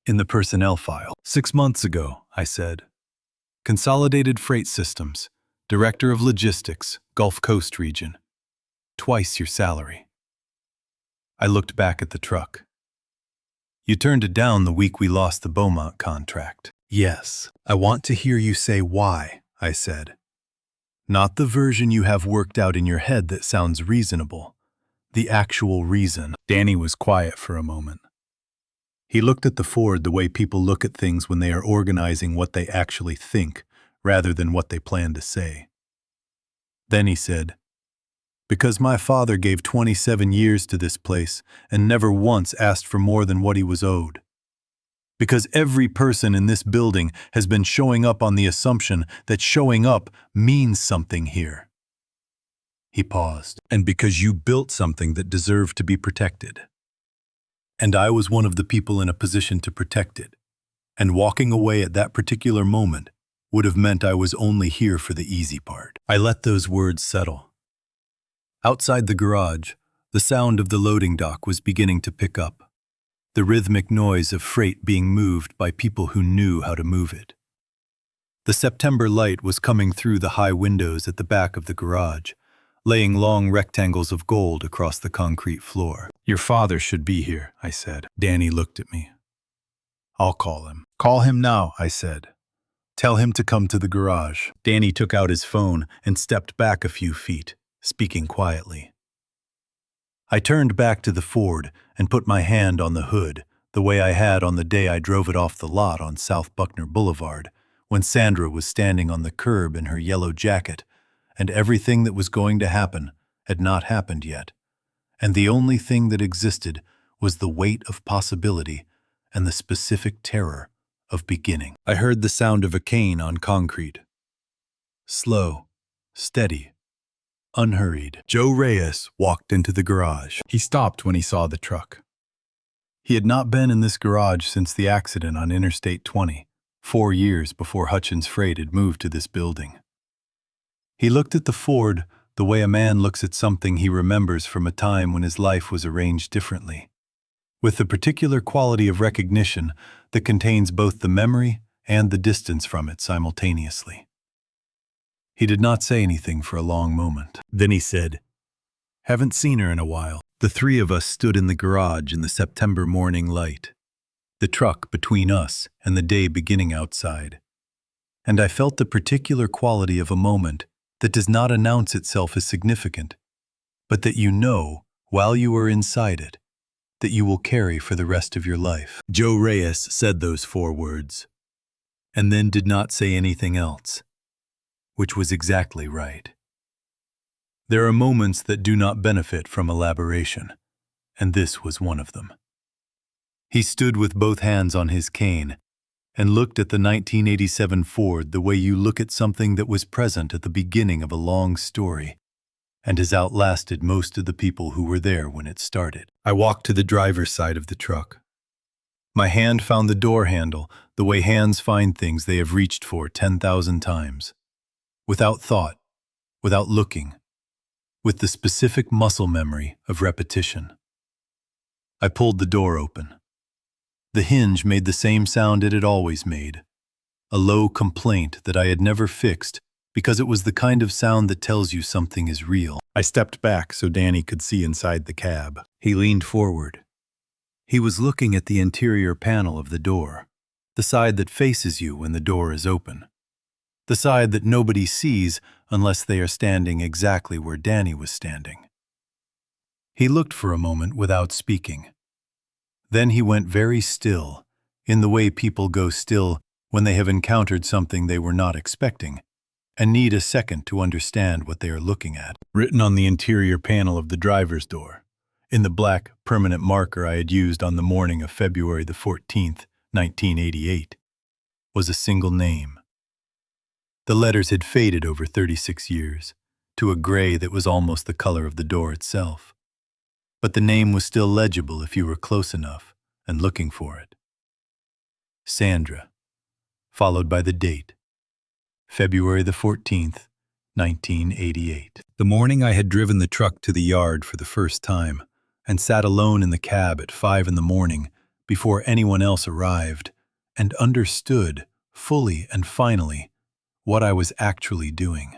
"In the personnel file." "6 months ago," I said. "Consolidated Freight Systems, Director of Logistics, Gulf Coast region. Twice your salary." I looked back at the truck. "You turned it down the week we lost the Beaumont contract." "Yes. I want to hear you say why," I said. "Not the version you have worked out in your head that sounds reasonable. The actual reason." Danny was quiet for a moment. He looked at the Ford the way people look at things when they are organizing what they actually think, rather than what they plan to say. Then he said, "Because my father gave 27 years to this place and never once asked for more than what he was owed. Because every person in this building has been showing up on the assumption that showing up means something here." He paused. "And because you built something that deserved to be protected. And I was one of the people in a position to protect it. And walking away at that particular moment would have meant I was only here for the easy part." I let those words settle. Outside the garage, the sound of the loading dock was beginning to pick up, the rhythmic noise of freight being moved by people who knew how to move it. The September light was coming through the high windows at the back of the garage, laying long rectangles of gold across the concrete floor. "Your father should be here," I said. Danny looked at me. "I'll call him." "Call him now," I said. "Tell him to come to the garage." Danny took out his phone and stepped back a few feet, speaking quietly. I turned back to the Ford and put my hand on the hood, the way I had on the day I drove it off the lot on South Buckner Boulevard, when Sandra was standing on the curb in her yellow jacket, and everything that was going to happen had not happened yet, and the only thing that existed was the weight of possibility and the specific terror of beginning. I heard the sound of a cane on concrete. Slow, steady, unhurried. Joe Reyes walked into the garage. He stopped when he saw the truck. He had not been in this garage since the accident on Interstate 20, 4 years before Hutchins Freight had moved to this building. He looked at the Ford the way a man looks at something he remembers from a time when his life was arranged differently, with the particular quality of recognition that contains both the memory and the distance from it simultaneously. He did not say anything for a long moment. Then he said, Haven't seen her in a while. The three of us stood in the garage in the September morning light, the truck between us and the day beginning outside. And I felt the particular quality of a moment that does not announce itself as significant, but that you know, while you are inside it, that you will carry for the rest of your life. Joe Reyes said those 4 words, and then did not say anything else, which was exactly right. There are moments that do not benefit from elaboration, and this was one of them. He stood with both hands on his cane and looked at the 1987 Ford the way you look at something that was present at the beginning of a long story and has outlasted most of the people who were there when it started. I walked to the driver's side of the truck. My hand found the door handle the way hands find things they have reached for 10,000 times. Without thought, without looking, with the specific muscle memory of repetition. I pulled the door open. The hinge made the same sound it had always made, a low complaint that I had never fixed because it was the kind of sound that tells you something is real. I stepped back so Danny could see inside the cab. He leaned forward. He was looking at the interior panel of the door, the side that faces you when the door is open. The side that nobody sees unless they are standing exactly where Danny was standing. He looked for a moment without speaking. Then he went very still, in the way people go still when they have encountered something they were not expecting, and need a second to understand what they are looking at. Written on the interior panel of the driver's door, in the black permanent marker I had used on the morning of February the 14th, 1988, was a single name. The letters had faded over 36 years, to a gray that was almost the color of the door itself. But the name was still legible if you were close enough and looking for it. Sandra, followed by the date, February the 14th, 1988. The morning I had driven the truck to the yard for the first time and sat alone in the cab at 5 in the morning before anyone else arrived and understood fully and finally what I was actually doing.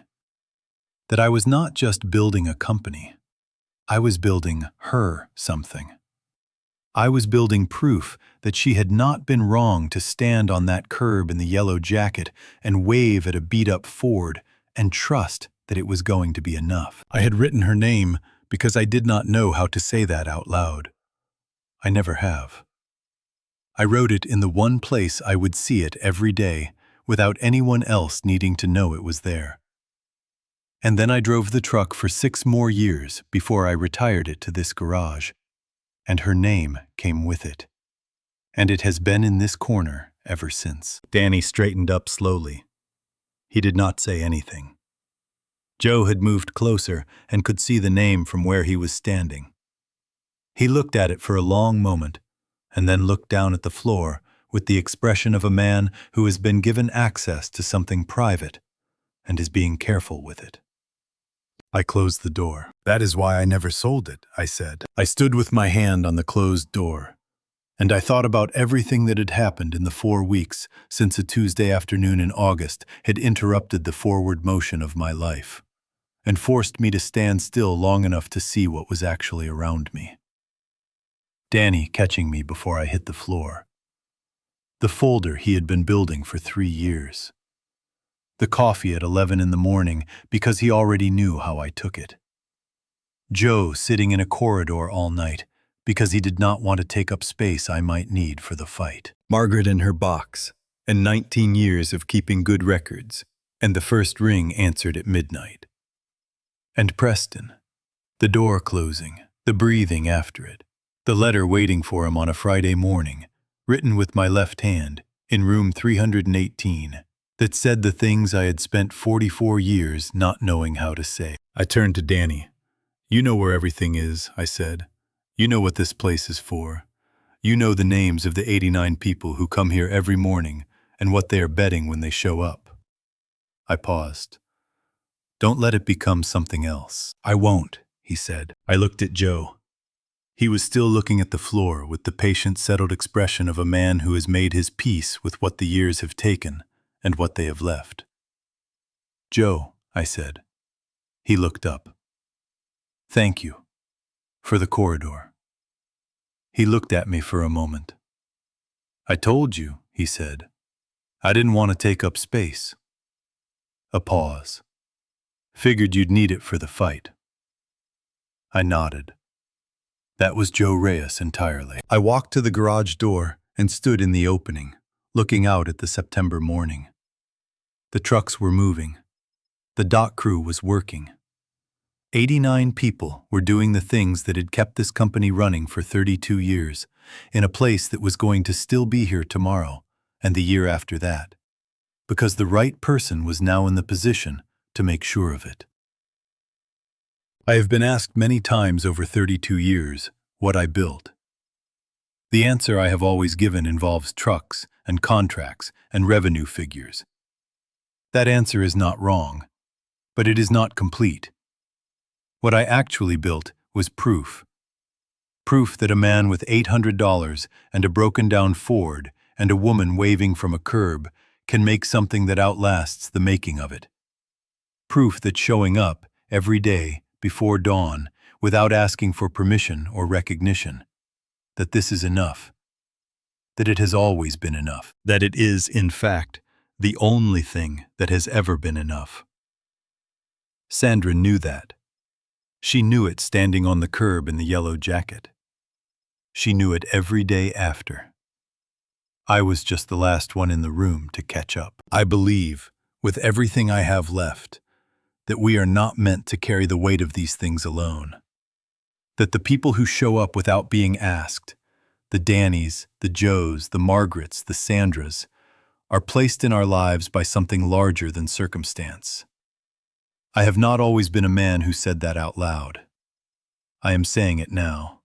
That I was not just building a company. I was building her something. I was building proof that she had not been wrong to stand on that curb in the yellow jacket and wave at a beat-up Ford and trust that it was going to be enough. I had written her name because I did not know how to say that out loud. I never have. I wrote it in the one place I would see it every day, without anyone else needing to know it was there. And then I drove the truck for 6 more years before I retired it to this garage, and her name came with it. And it has been in this corner ever since. Danny straightened up slowly. He did not say anything. Joe had moved closer and could see the name from where he was standing. He looked at it for a long moment, and then looked down at the floor with the expression of a man who has been given access to something private and is being careful with it. I closed the door. That is why I never sold it, I said. I stood with my hand on the closed door, and I thought about everything that had happened in the 4 weeks since a Tuesday afternoon in August had interrupted the forward motion of my life, and forced me to stand still long enough to see what was actually around me. Danny catching me before I hit the floor. The folder he had been building for 3 years. The coffee at 11 in the morning because he already knew how I took it. Joe sitting in a corridor all night because he did not want to take up space I might need for the fight. Margaret in her box, and 19 years of keeping good records, and the first ring answered at midnight. And Preston, the door closing, the breathing after it, the letter waiting for him on a Friday morning, written with my left hand, in room 318, that said the things I had spent 44 years not knowing how to say. I turned to Danny. You know where everything is, I said. You know what this place is for. You know the names of the 89 people who come here every morning and what they are betting when they show up. I paused. Don't let it become something else. I won't, he said. I looked at Joe. He was still looking at the floor with the patient, settled expression of a man who has made his peace with what the years have taken and what they have left. Joe, I said. He looked up. Thank you for the corridor. He looked at me for a moment. I told you, he said. I didn't want to take up space. A pause. Figured you'd need it for the fight. I nodded. That was Joe Reyes entirely. I walked to the garage door and stood in the opening, looking out at the September morning. The trucks were moving. The dock crew was working. 89 people were doing the things that had kept this company running for 32 years, in a place that was going to still be here tomorrow and the year after that, because the right person was now in the position to make sure of it. I have been asked many times over 32 years what I built. The answer I have always given involves trucks and contracts and revenue figures. That answer is not wrong, but it is not complete. What I actually built was proof. Proof that a man with $800 and a broken-down Ford and a woman waving from a curb can make something that outlasts the making of it. Proof that showing up every day before dawn without asking for permission or recognition, that this is enough. That it has always been enough. That it is, in fact, the only thing that has ever been enough. Sandra knew that. She knew it standing on the curb in the yellow jacket. She knew it every day after. I was just the last one in the room to catch up. I believe, with everything I have left, that we are not meant to carry the weight of these things alone. That the people who show up without being asked, the Dannys, the Joes, the Margarets, the Sandras, are placed in our lives by something larger than circumstance. I have not always been a man who said that out loud. I am saying it now.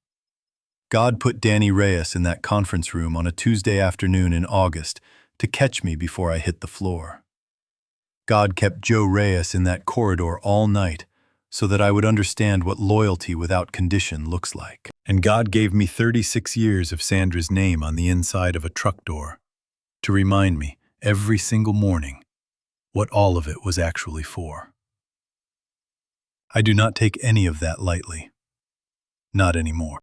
God put Danny Reyes in that conference room on a Tuesday afternoon in August to catch me before I hit the floor. God kept Joe Reyes in that corridor all night so that I would understand what loyalty without condition looks like. And God gave me 36 years of Sandra's name on the inside of a truck door to remind me every single morning what all of it was actually for. I do not take any of that lightly. Not anymore.